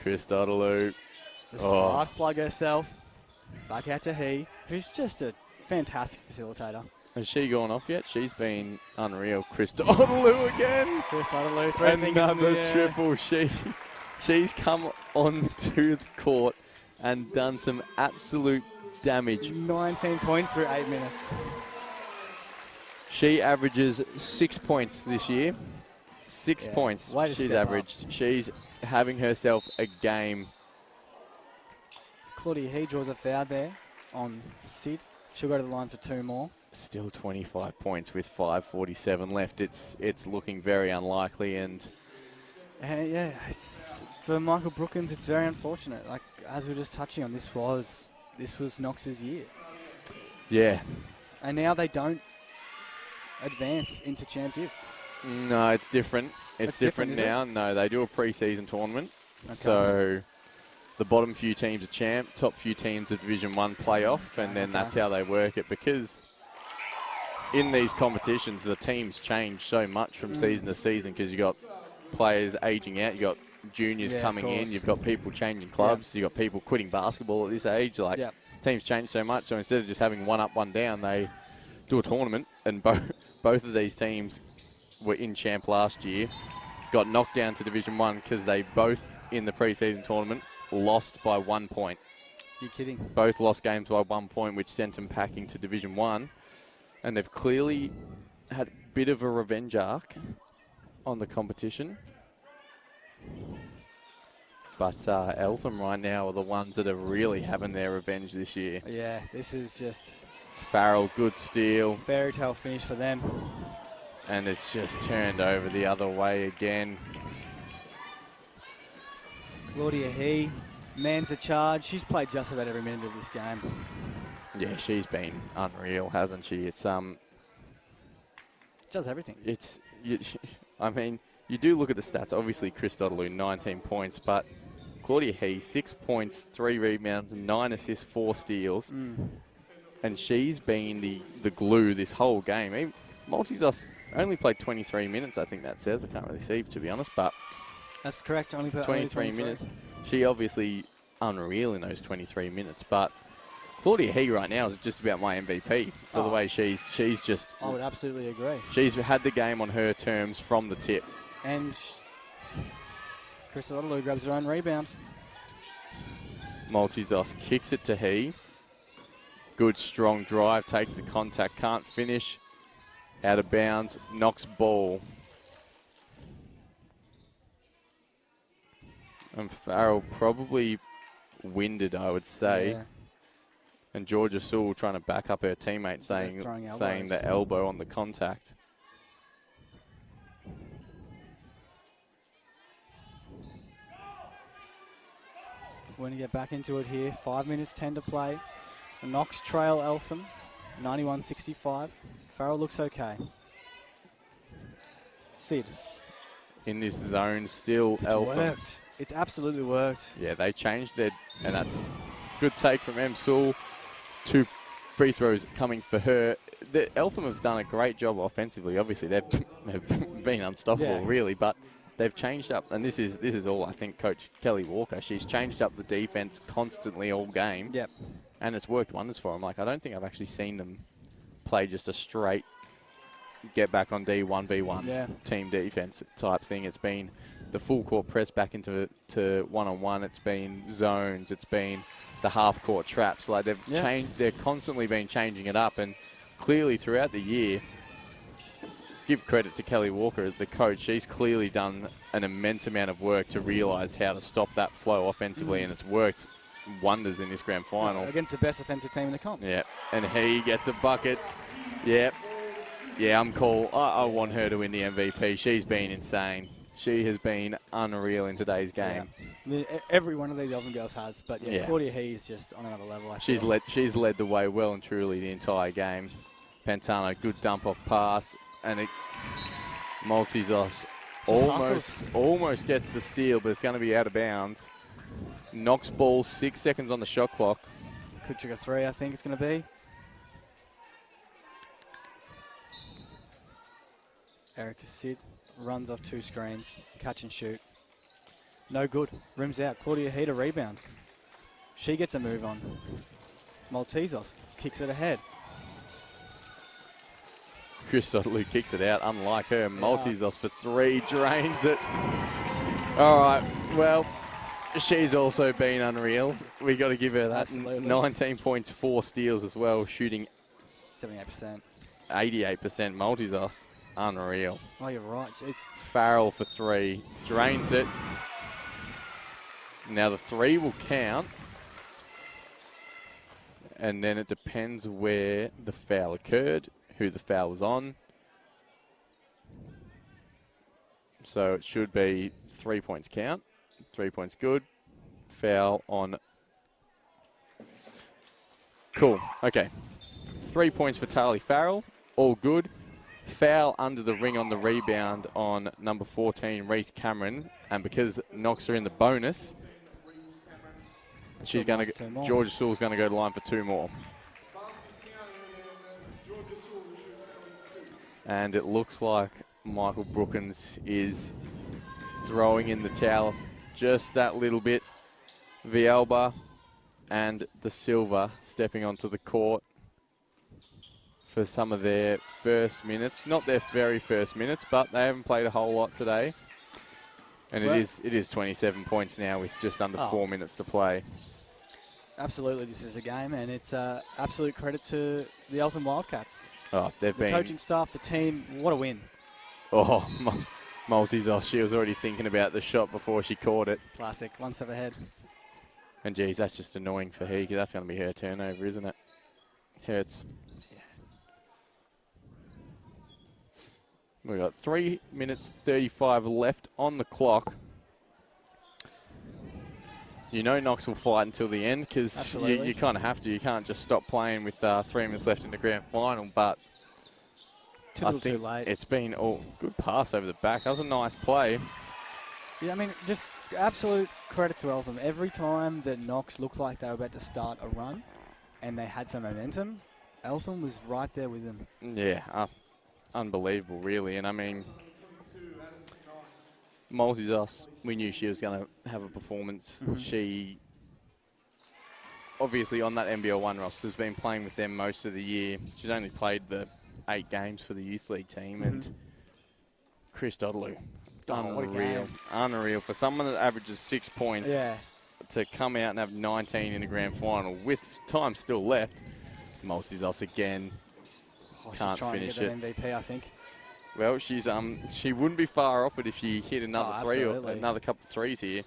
Chris Dodaloo. The spark plug herself. Back out to He, who's just a fantastic facilitator. Has she gone off yet? She's been unreal. Chris Dodaloo again. Chris Dodaloo. Another triple. She's come onto the court and done some absolute damage. 19 points through 8 minutes. She averages 6 points this year. 6 points she's averaged. She's having herself a game. Claudia He draws a foul there on Sid. She'll go to the line for 2 more. Still 25 points with 5:47 left. It's looking very unlikely, and for Michael Brookins, it's very unfortunate. Like, as we were just touching on, this was Knox's year. Yeah. And now they don't advance into Champ Div. No, it's different. It's different now. No, they do a pre-season tournament. Okay. So the bottom few teams are champ, top few teams are Division 1 playoff, and then that's how they work it, because in these competitions, the teams change so much from season to season, because you've got players aging out, you've got juniors coming in, you've got people changing clubs, you've got people quitting basketball at this age. Like, teams change so much, so instead of just having one up, one down, they do a tournament, and both of these teams were in champ last year, got knocked down to Division 1 because they both, in the pre-season tournament, lost by 1 point. You're kidding. Both lost games by 1 point, which sent them packing to Division 1. And they've clearly had a bit of a revenge arc on the competition. But Eltham right now are the ones that are really having their revenge this year. Yeah, this is just... Farrell, good steal. Fairy tale finish for them. And it's just turned over the other way again. Claudia He mans the charge. She's played just about every minute of this game. Yeah, she's been unreal, hasn't she? It's does everything. I mean, you do look at the stats. Obviously, Chris Dodaloo, 19 points, but Claudia He, 6 points, 3 rebounds, 9 assists, 4 steals. And she's been the glue this whole game. Multizos only played 23 minutes, I think that says. I can't really see, to be honest, but... That's correct, only played 23 minutes. She obviously unreal in those 23 minutes, but Claudia He right now is just about my MVP for the way she's just... I would absolutely agree. She's had the game on her terms from the tip. And Chris Dodaloo grabs her own rebound. Multizos kicks it to He. Good, strong drive, takes the contact, can't finish. Out of bounds, Knox ball. And Farrell probably winded, I would say. Yeah. And Georgia Sewell trying to back up her teammate, saying the elbow on the contact. We're going to get back into it here. 5 minutes, 10 to play. The Knox trail Eltham, 91-65. Farrell looks okay. Sid. In this zone, still Eltham. Worked. It's absolutely worked. Yeah, they changed their... And that's good take from M. Sewell. 2 free throws coming for her. The Eltham have done a great job offensively. Obviously, they've been unstoppable, really, but they've changed up. And this is all, I think, Coach Kelly Walker. She's changed up the defense constantly all game. Yep. And it's worked wonders for them. Like, I don't think I've actually seen them play just a straight get back on D 1v1 team defense type thing. It's been the full court press back into one-on-one. It's been zones. It's been the half court traps. Like, they've changed. They've constantly been changing it up, and clearly throughout the year, give credit to Kelly Walker, the coach. She's clearly done an immense amount of work to realise how to stop that flow offensively, and it's worked wonders in this grand final. Against the best offensive team in the comp. Yeah, and he gets a bucket. Yep. Yeah, I'm cool. I want her to win the MVP. She's been insane. She has been unreal in today's game. Yeah. Every one of these Eltham girls has, but Claudia He is just on another level. She's led the way well and truly the entire game. Pantano, good dump off pass, and Multizos almost gets the steal, but it's going to be out of bounds. Knox ball, 6 seconds on the shot clock. Could trigger 3, I think it's going to be. Erica Sid runs off 2 screens, catch and shoot. No good, rims out. Claudia He to rebound. She gets a move on. Multizos kicks it ahead. Chris Dodaloo kicks it out, unlike her. Multizos for 3, drains it. All right, well, she's also been unreal. We got to give her that. Absolutely. 19 points, 4 steals as well, shooting 78%. 88%. Multizos, unreal. Oh, you're right. Jeez. Farrell for 3, drains it. Now the 3 will count. and then it depends where the foul occurred, who the foul was on. So it should be 3 points count. 3 points good. Foul on. Cool. Okay. 3 points for Tali Farrell. All good. Foul under the ring on the rebound on number 14, Reese Cameron. And because Knox are in the bonus, she's going to. Georgia Sewell's going to go to line for 2 more. And it looks like Michael Brookins is throwing in the towel just that little bit. Villalba and De Silva stepping onto the court for some of their first minutes. Not their very first minutes, but they haven't played a whole lot today. And it is 27 points now with just under 4 minutes to play. Absolutely, this is a game, and it's absolute credit to the Eltham Wildcats. Oh, they've been... The coaching staff, the team, what a win. Oh, Maltese, she was already thinking about the shot before she caught it. Classic, one step ahead. And geez, that's just annoying for her, because that's going to be her turnover, isn't it? Hurts. Yeah. We've got 3 minutes 35 left on the clock. You know Knox will fight until the end, because you kind of have to. You can't just stop playing with 3 minutes left in the grand final, but I think too late. It's been good pass over the back. That was a nice play. Yeah, I mean, just absolute credit to Eltham. Every time that Knox looked like they were about to start a run and they had some momentum, Eltham was right there with them. Yeah, unbelievable, really. And I mean, Maltese, we knew she was going to have a performance. Mm-hmm. She, obviously, on that NBL1 roster, has been playing with them most of the year. She's only played the 8 games for the youth league team. Mm-hmm. And Chris Dodley, unreal. For someone that averages 6 points, to come out and have 19 in the grand final with time still left, Maltese again can't finish it. MVP, I think. Well, she wouldn't be far off it if she hit another 3 or another couple of threes here.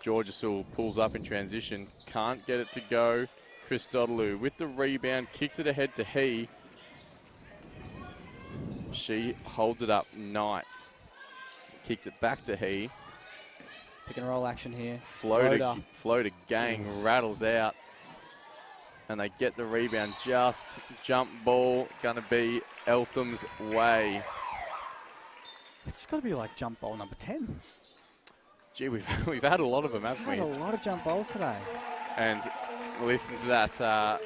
Georgia Sewell pulls up in transition, can't get it to go. Chris Dodley with the rebound, kicks it ahead to He. She holds it up nice. Kicks it back to He. Pick and roll action here. Floater gang rattles out. And they get the rebound. Just jump ball. Going to be Eltham's way. It's got to be like jump ball number 10. Gee, we've had a lot of them, haven't we? Had a lot of jump balls today. And listen to that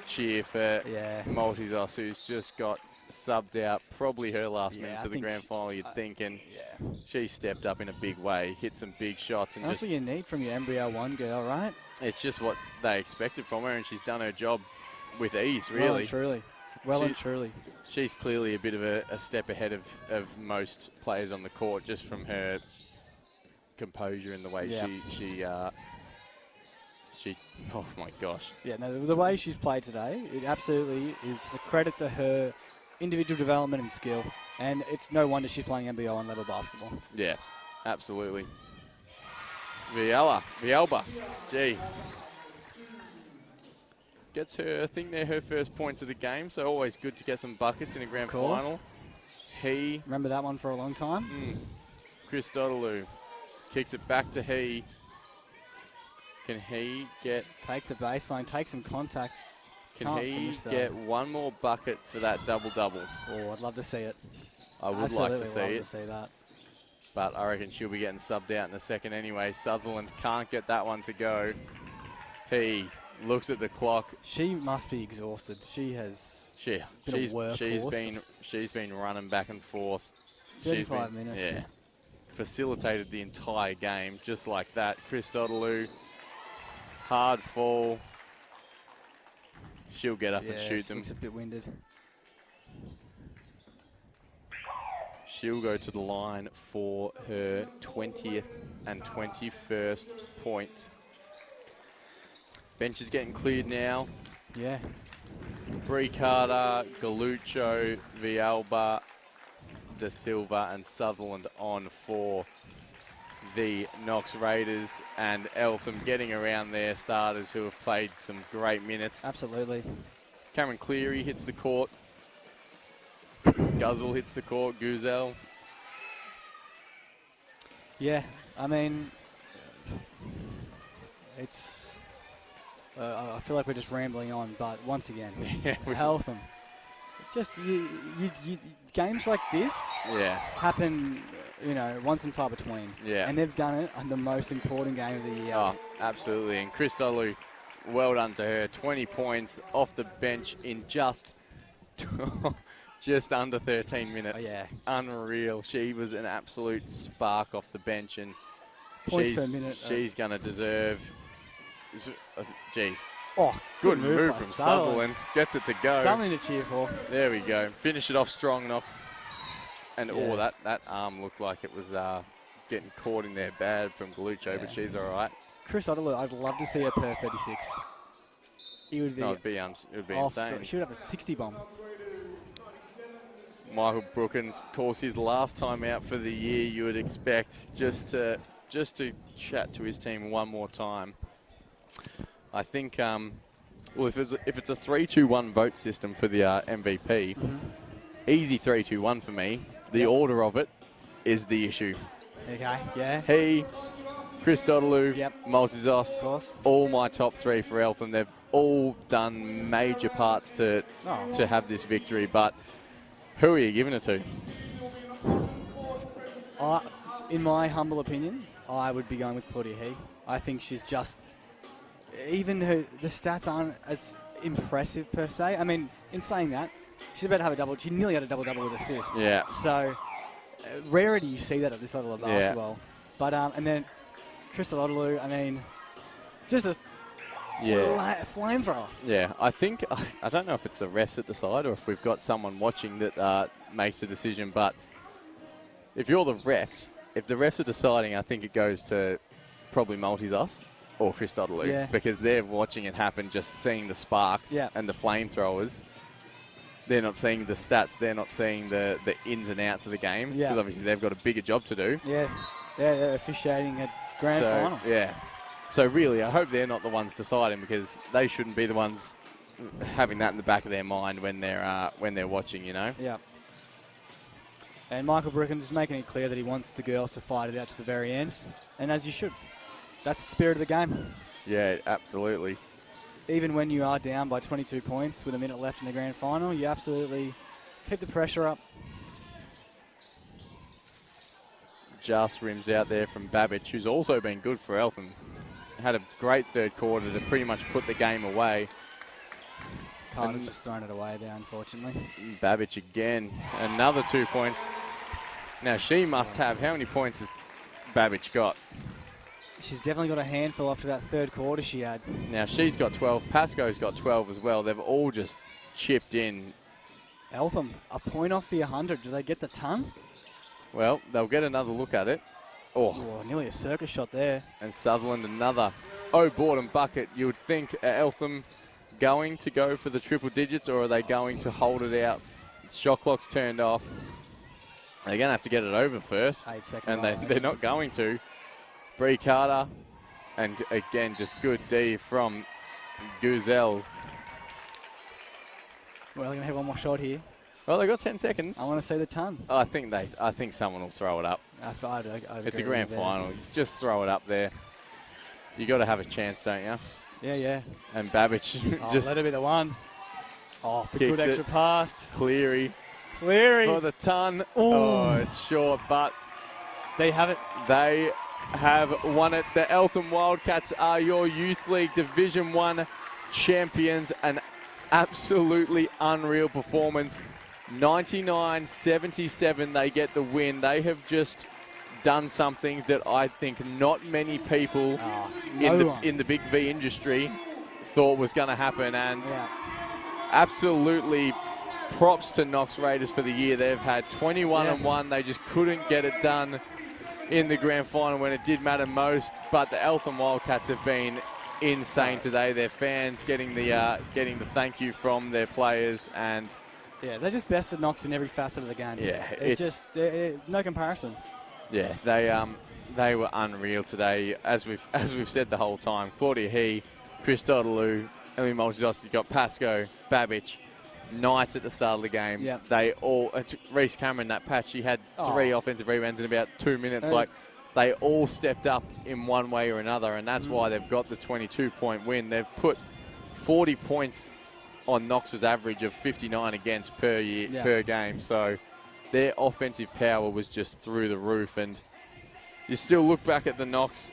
cheer for Maltese, who's just got subbed out. Probably her last minutes of the grand final, you're thinking. Yeah. She stepped up in a big way, hit some big shots. And that's what you need from your NBL1 girl, right? It's just what they expected from her, and she's done her job with ease, really. Well and truly. She's clearly a bit of a step ahead of most players on the court, just from her composure and the way she, oh my gosh. Yeah, no, the way she's played today, it absolutely is a credit to her individual development and skill. And it's no wonder she's playing NBL1 level basketball. Yeah, absolutely. Villalba, gee. Gets her, I think they're her first points of the game, so always good to get some buckets in a grand final. He. Remember that one for a long time? Chris Dodaloo kicks it back to He. Can he get... Takes a baseline, takes some contact. Can he get one more bucket for that double-double? Oh, I'd love to see it. I would like to see it. To see that. But I reckon she'll be getting subbed out in a second anyway. Sutherland can't get that one to go. He looks at the clock. She must be exhausted. She has she's been running back and forth. 35 minutes. Yeah. Facilitated the entire game just like that. Chris Dodaloo, hard fall. She'll get up and shoot them. Looks a bit winded. She'll go to the line for her 20th and 21st point. Bench is getting cleared now. Yeah. Bree Carter, Galuccio, Villalba, De Silva and Sutherland on for the Knox Raiders, and Eltham getting around their starters who have played some great minutes. Absolutely. Cameron Cleary hits the court. Guzzle hits the court. Guzel. Yeah, I mean, it's. I feel like we're just rambling on, but once again, Eltham. Just games like this happen, once and far between. Yeah. And they've done it on the most important game of the year. Oh, absolutely. And Chris Dudley, well done to her. 20 points off the bench in just under 13 minutes. Oh, yeah. Unreal. She was an absolute spark off the bench, and Points per minute. she's going to deserve. Geez. Oh, good move from Sutherland. Gets it to go. Something to cheer for. There we go. Finish it off strong, Knox. And that arm looked like it was getting caught in there bad from Galucho, but she's all right. Chris Otterloo, I'd love to see her per 36. He would be. No, it would be insane. She would have a 60 bomb. Michael Brookins, of course, his last time out for the year, you would expect just to chat to his team one more time. I think, if it's a 3-2-1 vote system for the MVP, easy 3-2-1 for me. The order of it is the issue. Okay, yeah. He, Chris Dodaloo, Maltezos, all my top three for Eltham. They've all done major parts to have this victory, but who are you giving it to? In my humble opinion, I would be going with Claudia He. I think she's just... Even the stats aren't as impressive per se. I mean, in saying that, she's about to have a double. She nearly had a double-double with assists. Yeah. So, rarity you see that at this level of basketball. But, and then, Crystal Odaloo, I mean, just a flamethrower. Yeah, I think, I don't know if it's the refs that decide or if we've got someone watching that makes the decision, but if you're the refs, if the refs are deciding, I think it goes to probably Maltezos or Chris Dodaloo, because they're watching it happen, just seeing the sparks and the flamethrowers. They're not seeing the stats. They're not seeing the ins and outs of the game, because obviously they've got a bigger job to do. Yeah, they're officiating a grand final. Yeah. So really, I hope they're not the ones deciding, because they shouldn't be the ones having that in the back of their mind when they're watching, Yeah. And Michael Brookins is making it clear that he wants the girls to fight it out to the very end, and as you should. That's the spirit of the game. Yeah, absolutely. Even when you are down by 22 points with a minute left in the grand final, you absolutely keep the pressure up. Just rims out there from Babbage, who's also been good for Eltham. Had a great third quarter to pretty much put the game away. Carter's just thrown it away there, unfortunately. Babbage again. Another 2 points. Now, she must have... How many points has Babbage got? She's definitely got a handful after that third quarter she had. Now, she's got 12. Pasco's got 12 as well. They've all just chipped in. Eltham, a point off the 100. Do they get the ton? Well, they'll get another look at it. Oh, nearly a circus shot there. And Sutherland, another O'Borden bucket. You would think Eltham going to go for the triple digits, or are they going to hold it out? Shot clock's turned off. They're going to have to get it over first. 8 seconds. And they're not going to. Bree Carter, and again, just good D from Guzel. Well, they're going to have one more shot here. Well, they got 10 seconds. I want to see the ton. I think someone will throw it up. It's a grand final. Just throw it up there. You got to have a chance, don't you? Yeah. And Babbage just let it be the one. Oh, the good extra pass. Cleary for the ton. Ooh. Oh, it's short, but they have it. They have won it. The Eltham Wildcats are your Youth League Division 1 champions. An absolutely unreal performance. 99-77, they get the win. They have just done something that I think not many people in the Big V industry thought was going to happen. And absolutely props to Knox Raiders for the year they've had. 21-1. They just couldn't get it done in the grand final when it did matter most. But the Eltham Wildcats have been insane today. Their fans getting the thank you from their players, and they just bested Knox in every facet of the game. Yeah, it's just no comparison. Yeah, they were unreal today, as we've said the whole time. Claudia He, Chris Dodaloo, Emily Maltazos, you got Pascoe, Babbage, Knights at the start of the game. Yep. They all, Reece Cameron, that patch, she had 3 offensive rebounds in about 2 minutes. They all stepped up in one way or another, and that's why they've got the 22-point win. They've put 40 points on Knox's average of 59 against per game. So their offensive power was just through the roof. And you still look back at the Knox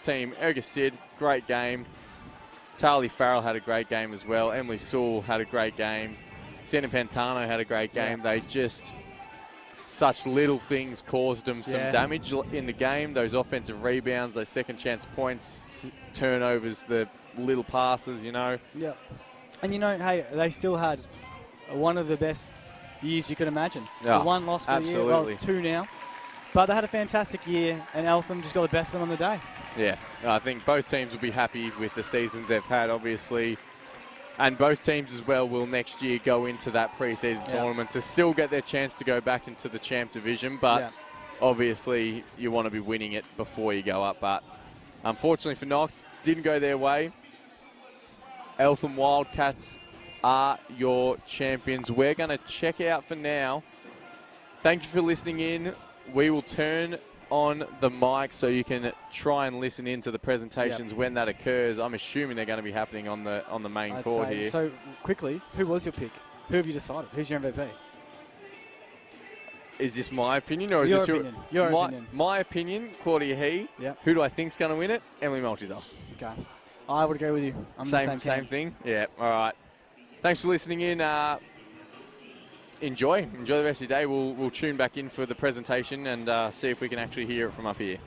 team. Erica Sid, great game. Tarly Farrell had a great game as well. Emily Sewell had a great game. Santa Pantano had a great game. They just, such little things caused them some damage in the game. Those offensive rebounds, those second chance points, turnovers, the little passes, Yeah. And, hey, they still had one of the best years you could imagine. Yeah, the one loss for the year, well, 2 now. But they had a fantastic year, and Eltham just got the best of them on the day. Yeah, I think both teams will be happy with the seasons they've had, obviously. And both teams as well will next year go into that pre-season tournament to still get their chance to go back into the champ division. But obviously you want to be winning it before you go up. But unfortunately for Knox, didn't go their way. Eltham Wildcats are your champions. We're going to check out for now. Thank you for listening in. We will turn on the mic so you can try and listen in to the presentations when that occurs. I'm assuming they're going to be happening on the main court here. So, quickly, who was your pick? Who have you decided? Who's your MVP? Is this my opinion or is your this opinion? Your opinion. My opinion, Claudia He. Yep. Who do I think's going to win it? Emily Maltazos. Okay. I would agree with you. I'm the same thing? Yeah, all right. Thanks for listening in. Enjoy the rest of your day. We'll tune back in for the presentation and see if we can actually hear it from up here.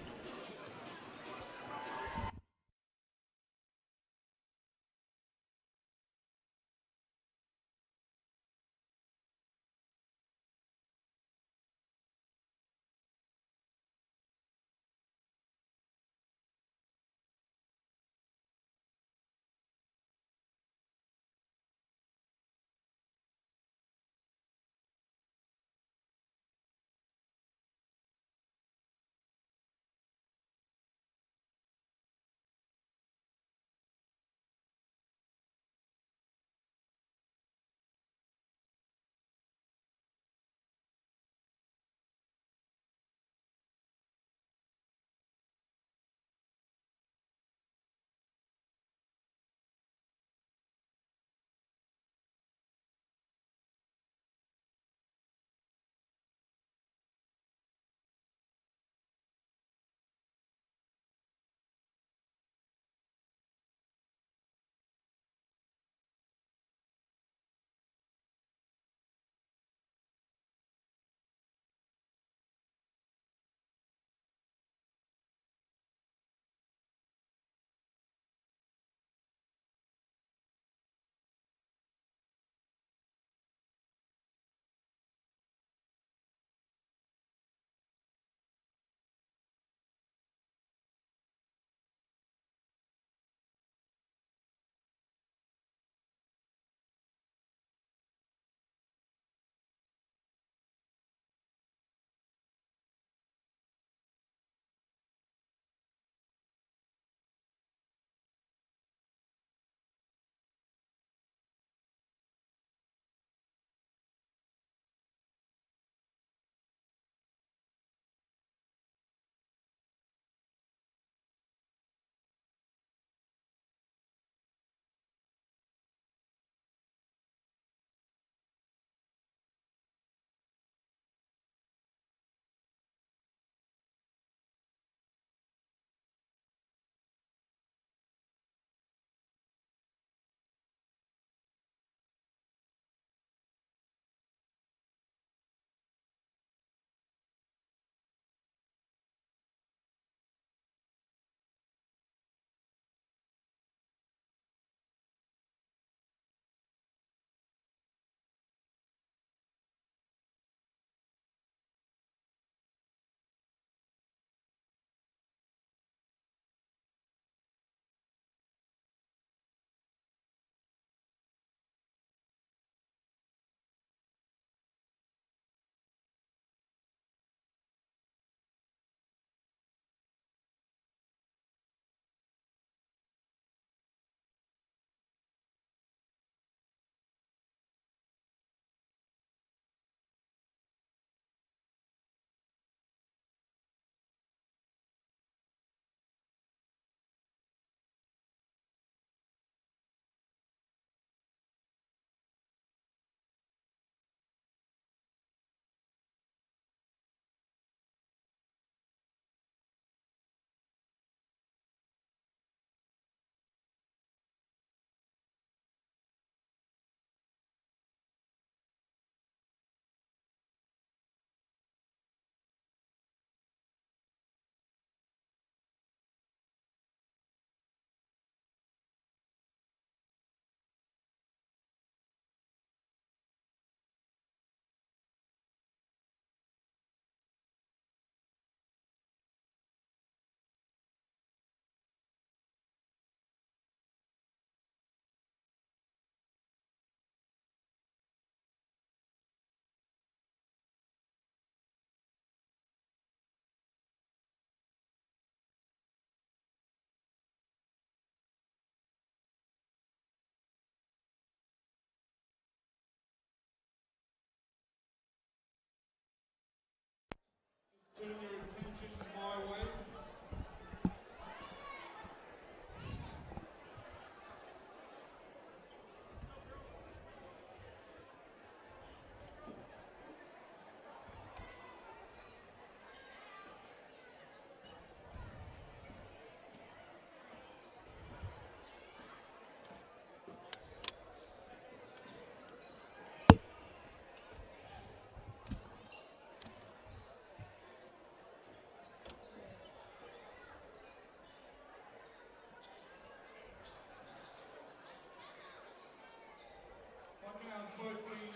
both teams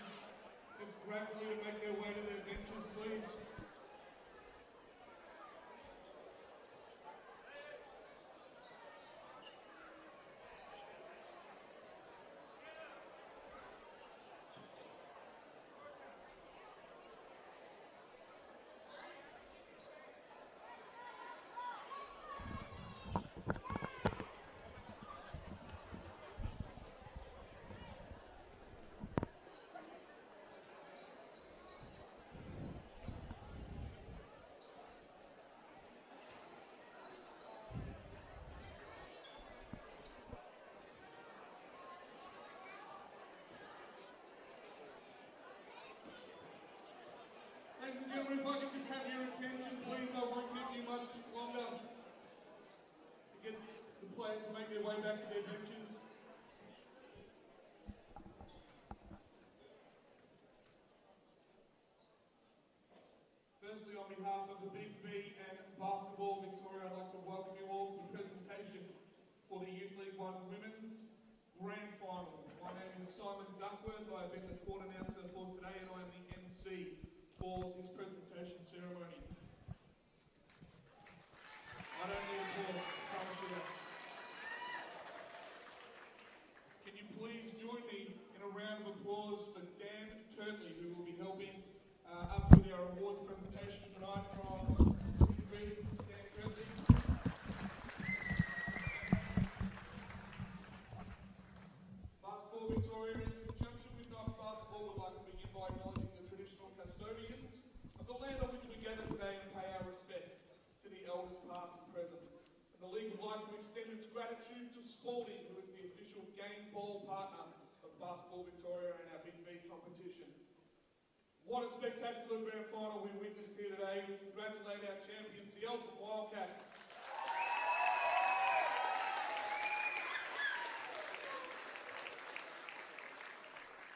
just gradually to make their way to their benches, please. Ladies and gentlemen, if I could just have your attention, please, I won't keep you much longer to get the players to make their way back to their benches. Firstly, on behalf of the BigV and Basketball Victoria, I'd like to welcome you all to the presentation for the YL1W Women's Grand Final. My name is Simon Duckworth. I have been the court announcer for today and I am the MC for this presentation ceremony. I don't need applause, I promise you that. Can you please join me in a round of applause for Dan Turtley, who will be helping us with our awards presentation tonight from BigV. Dan Turtley. Basketball Victoria, in conjunction with Knox Basketball, would like to begin by acknowledging the traditional custodians of the land on which we gather today and pay our respects to the elders past and present. And the League would like to extend its gratitude to Spalding, who is the official game ball partner of Basketball Victoria and our BigV competition. What a spectacular grand final we witnessed here today. We congratulate our champions, the Eltham Wildcats.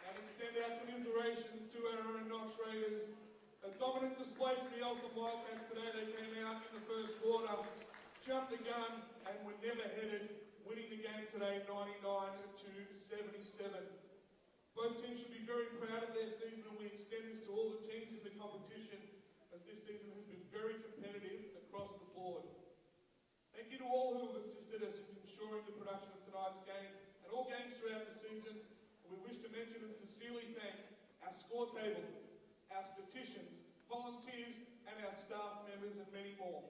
And extend our commiserations to our own Knox Raiders. A dominant display from the Eltham Wildcats today. They came out in the first quarter, jumped the gun, and were never headed, winning the game today 99-77. Both teams should be very proud of their season, and we extend this to all the teams in the competition, as this season has been very competitive across the board. Thank you to all who have assisted us in ensuring the production of tonight's game and all games throughout the season. We wish to mention and sincerely thank our score table, our statisticians, volunteers, and our staff members, and many more.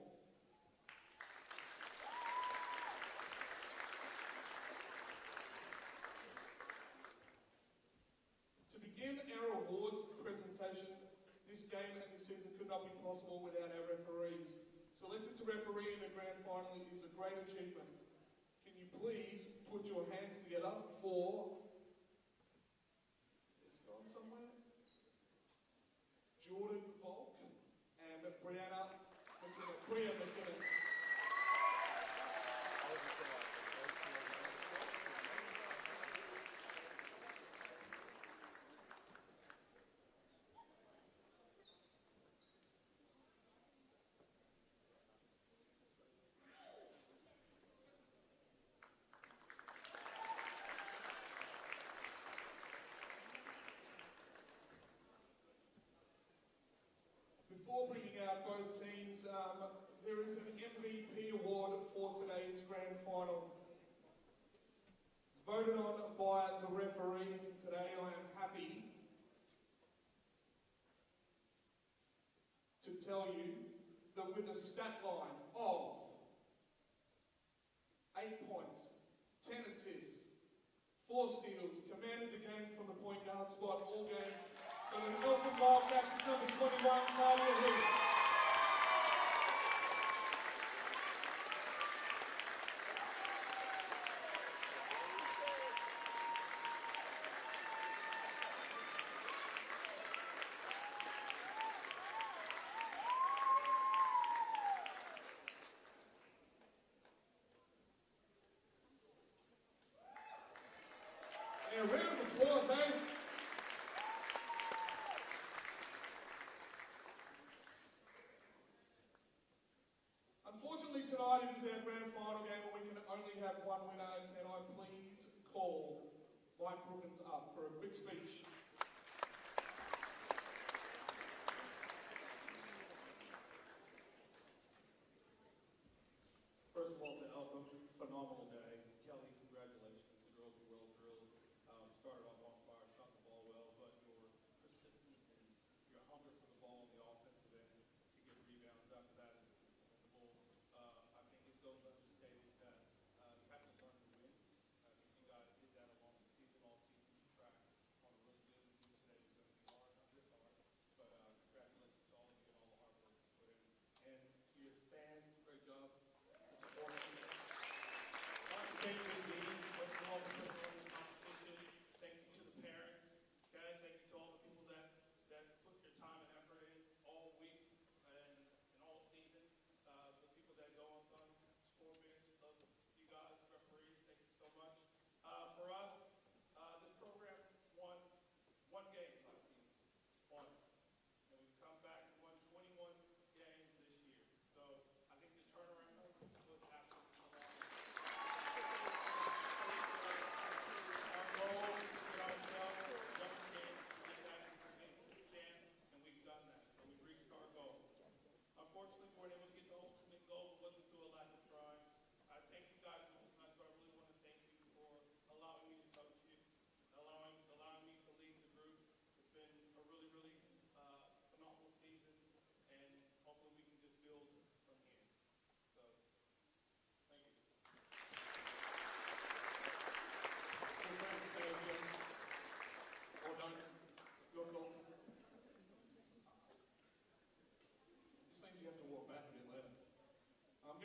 To begin our awards presentation, this game and this season could not be possible without our referees. Selected to referee in the grand final is a great achievement. Can you please put your hands together for... It's gone somewhere? Jordan Volk and Brianna McKinnon. Before bringing out both teams, there is an MVP award for today's grand final. It's voted on by the referees, and today I am happy to tell you that with a stat line of 8 points, 10 assists, 4 steals, commanded the game from the point guard spot all game. So the Eltham Wildcats is number 21, Nadia Heath. Yeah, round of applause, eh?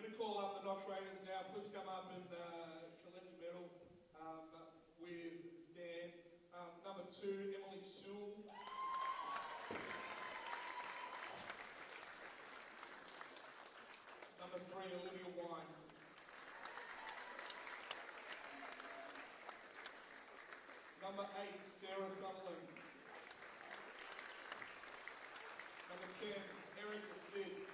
going to call up the Knox Raiders now. Please come up and collect your medal with Dan. Number 2, Emily Sewell. Number 3, Olivia Wine. Number 8, Sarah Sutherland. Number 10, Erica Sid.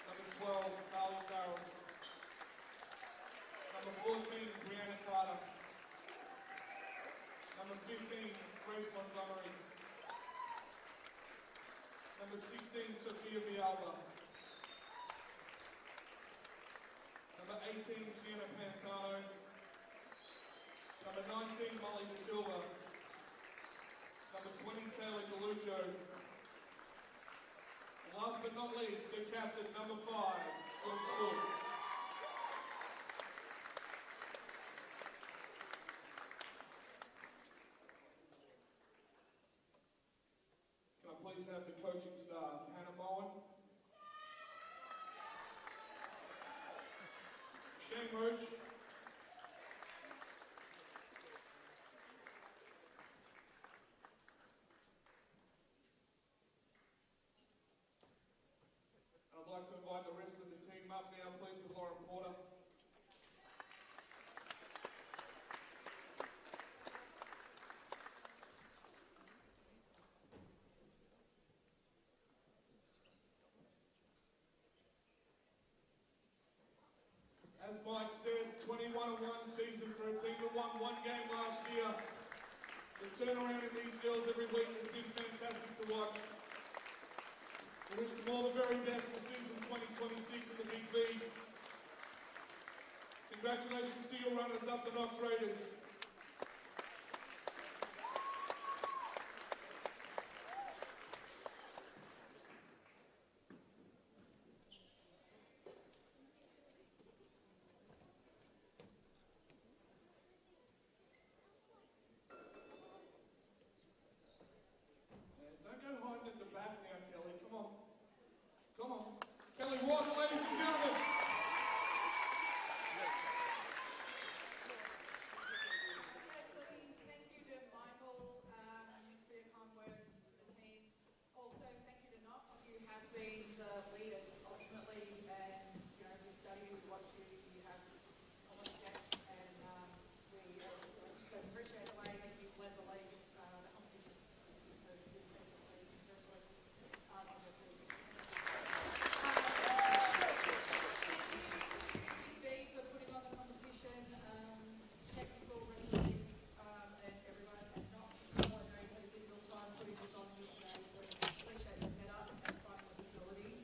Number 12, Carly Farrell. Number 14, Brianna Carter. Number 15, Grace Montgomery. Number 16, Sophia Vialba. Number 18, Sienna Pantano. Number 19, Molly De Silva. Number 20, Taylor Galujo. And last but not least, the captain, number 5, Phil Stool. Can I please have the coaching staff, Hannah Bowen, Shane Roach, I'd like to invite the rest of the team up now, please, with Lauren Porter. As Mike said, 21-1 season for a team that won one game last year. The turnaround in these girls every week has been fantastic to watch. We wish them all the very best for season 2026 in the BigV. Congratulations to your runners up, the Knox Raiders. Don't go hiding at the back now, Kelly. Come on. Come on. Kelly Walker, ladies and gentlemen. Thank you to Michael for your kind words to the team. Also, thank you to Knox, who have been the leaders ultimately, and we study, we watch you, you have a lot of depth, and we so appreciate the way that you've led the league, the competition. BigV for putting on the competition, technical receiving, and everyone at Knox. I know you had a difficult time putting this on this day, so appreciate the setup and finding the facility.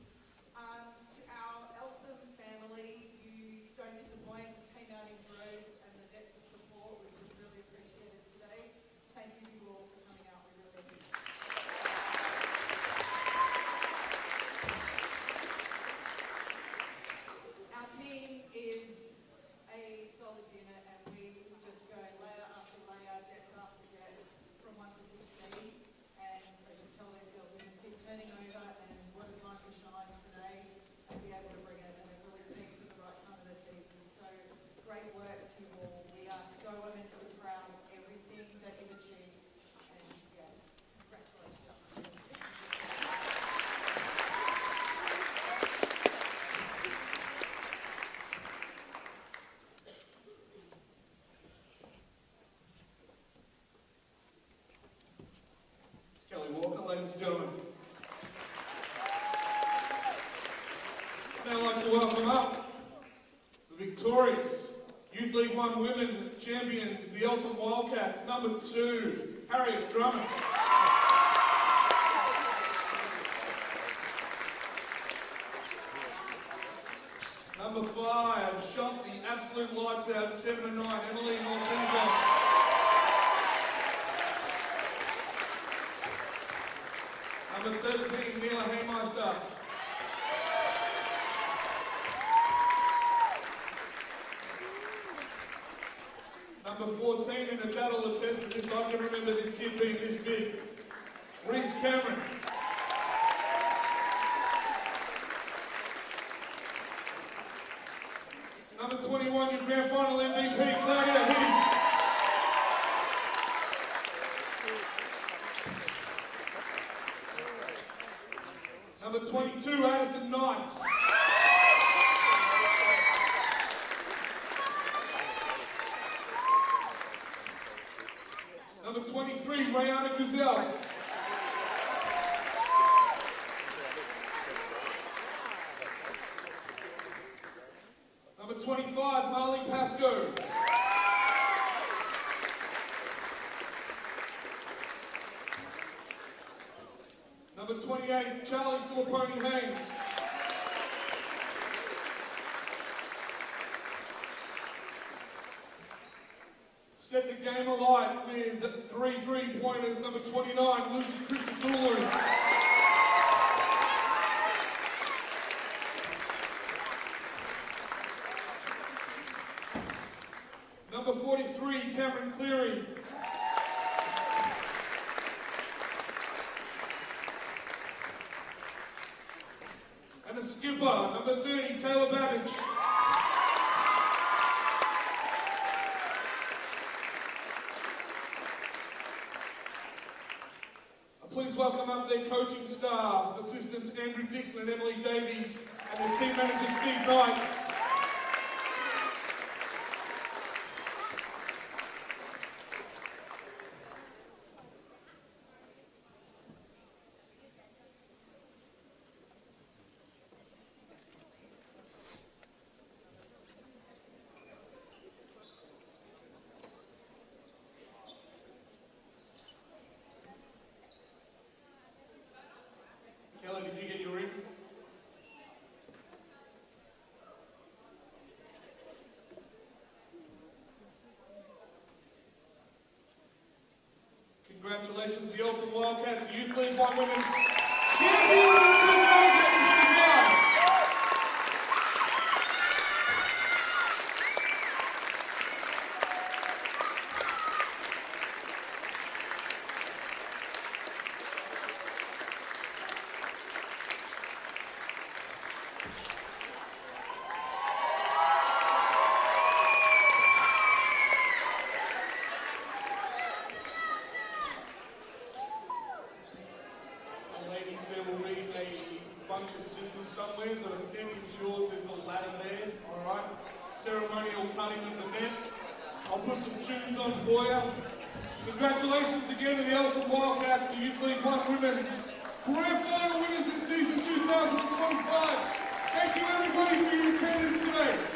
To our Eltham family, you don't disappoint. You came out in droves, and the depth of support was just really appreciated today. Thank you all for coming out. We really appreciate it. Our team is a solid unit, and we just go layer after layer, depth after depth, from 1 to 16. And I just tell these girls we just keep turning over, and what a time to shine today and be able to bring it, and it really peaks at the right time of the season. So great work to you all. We are so immensely proud of everything that you've achieved, and yeah, congratulations. Kelly Walker, ladies and gentlemen. Now I'd like to welcome up the victorious Youth League 1 Women champions, the Eltham Wildcats, number 2, Harriet Drummond. Number 5, shot the absolute lights out, 7 and 9, Emily Mortenza. Number 13, Mila Haymeister. Number 14, in a battle of test of this, I can remember this kid being this big. Reese Cameron. Number 22, Addison Knight. Number 23, Rayana Guzell. Number 25, Marley Pascoe. Number 28, Charlie Philipponi Haynes. Set the game alight with 3 3-pointers. Number 29, Lucy Christodoulou. Number 43, Cameron Cleary. And a skipper, number 30, Taylor Babbage. Please welcome up their coaching staff, assistants Andrew Dixon and Emily Davies, and their team manager Steve Knight. Kelly, did you get your ring? Congratulations, the Eltham Wildcats Youth League 1 Women's Champions of 2025. Ladies, there will be a bunch of scissors somewhere, but I think ensures there's a ladder there, alright? Ceremonial cutting of the net. I'll put some tunes on for you. Congratulations again to the Eltham Wildcats, the Youth League 1 Women's Grand Final winners in season 2025. Thank you everybody for your attendance today.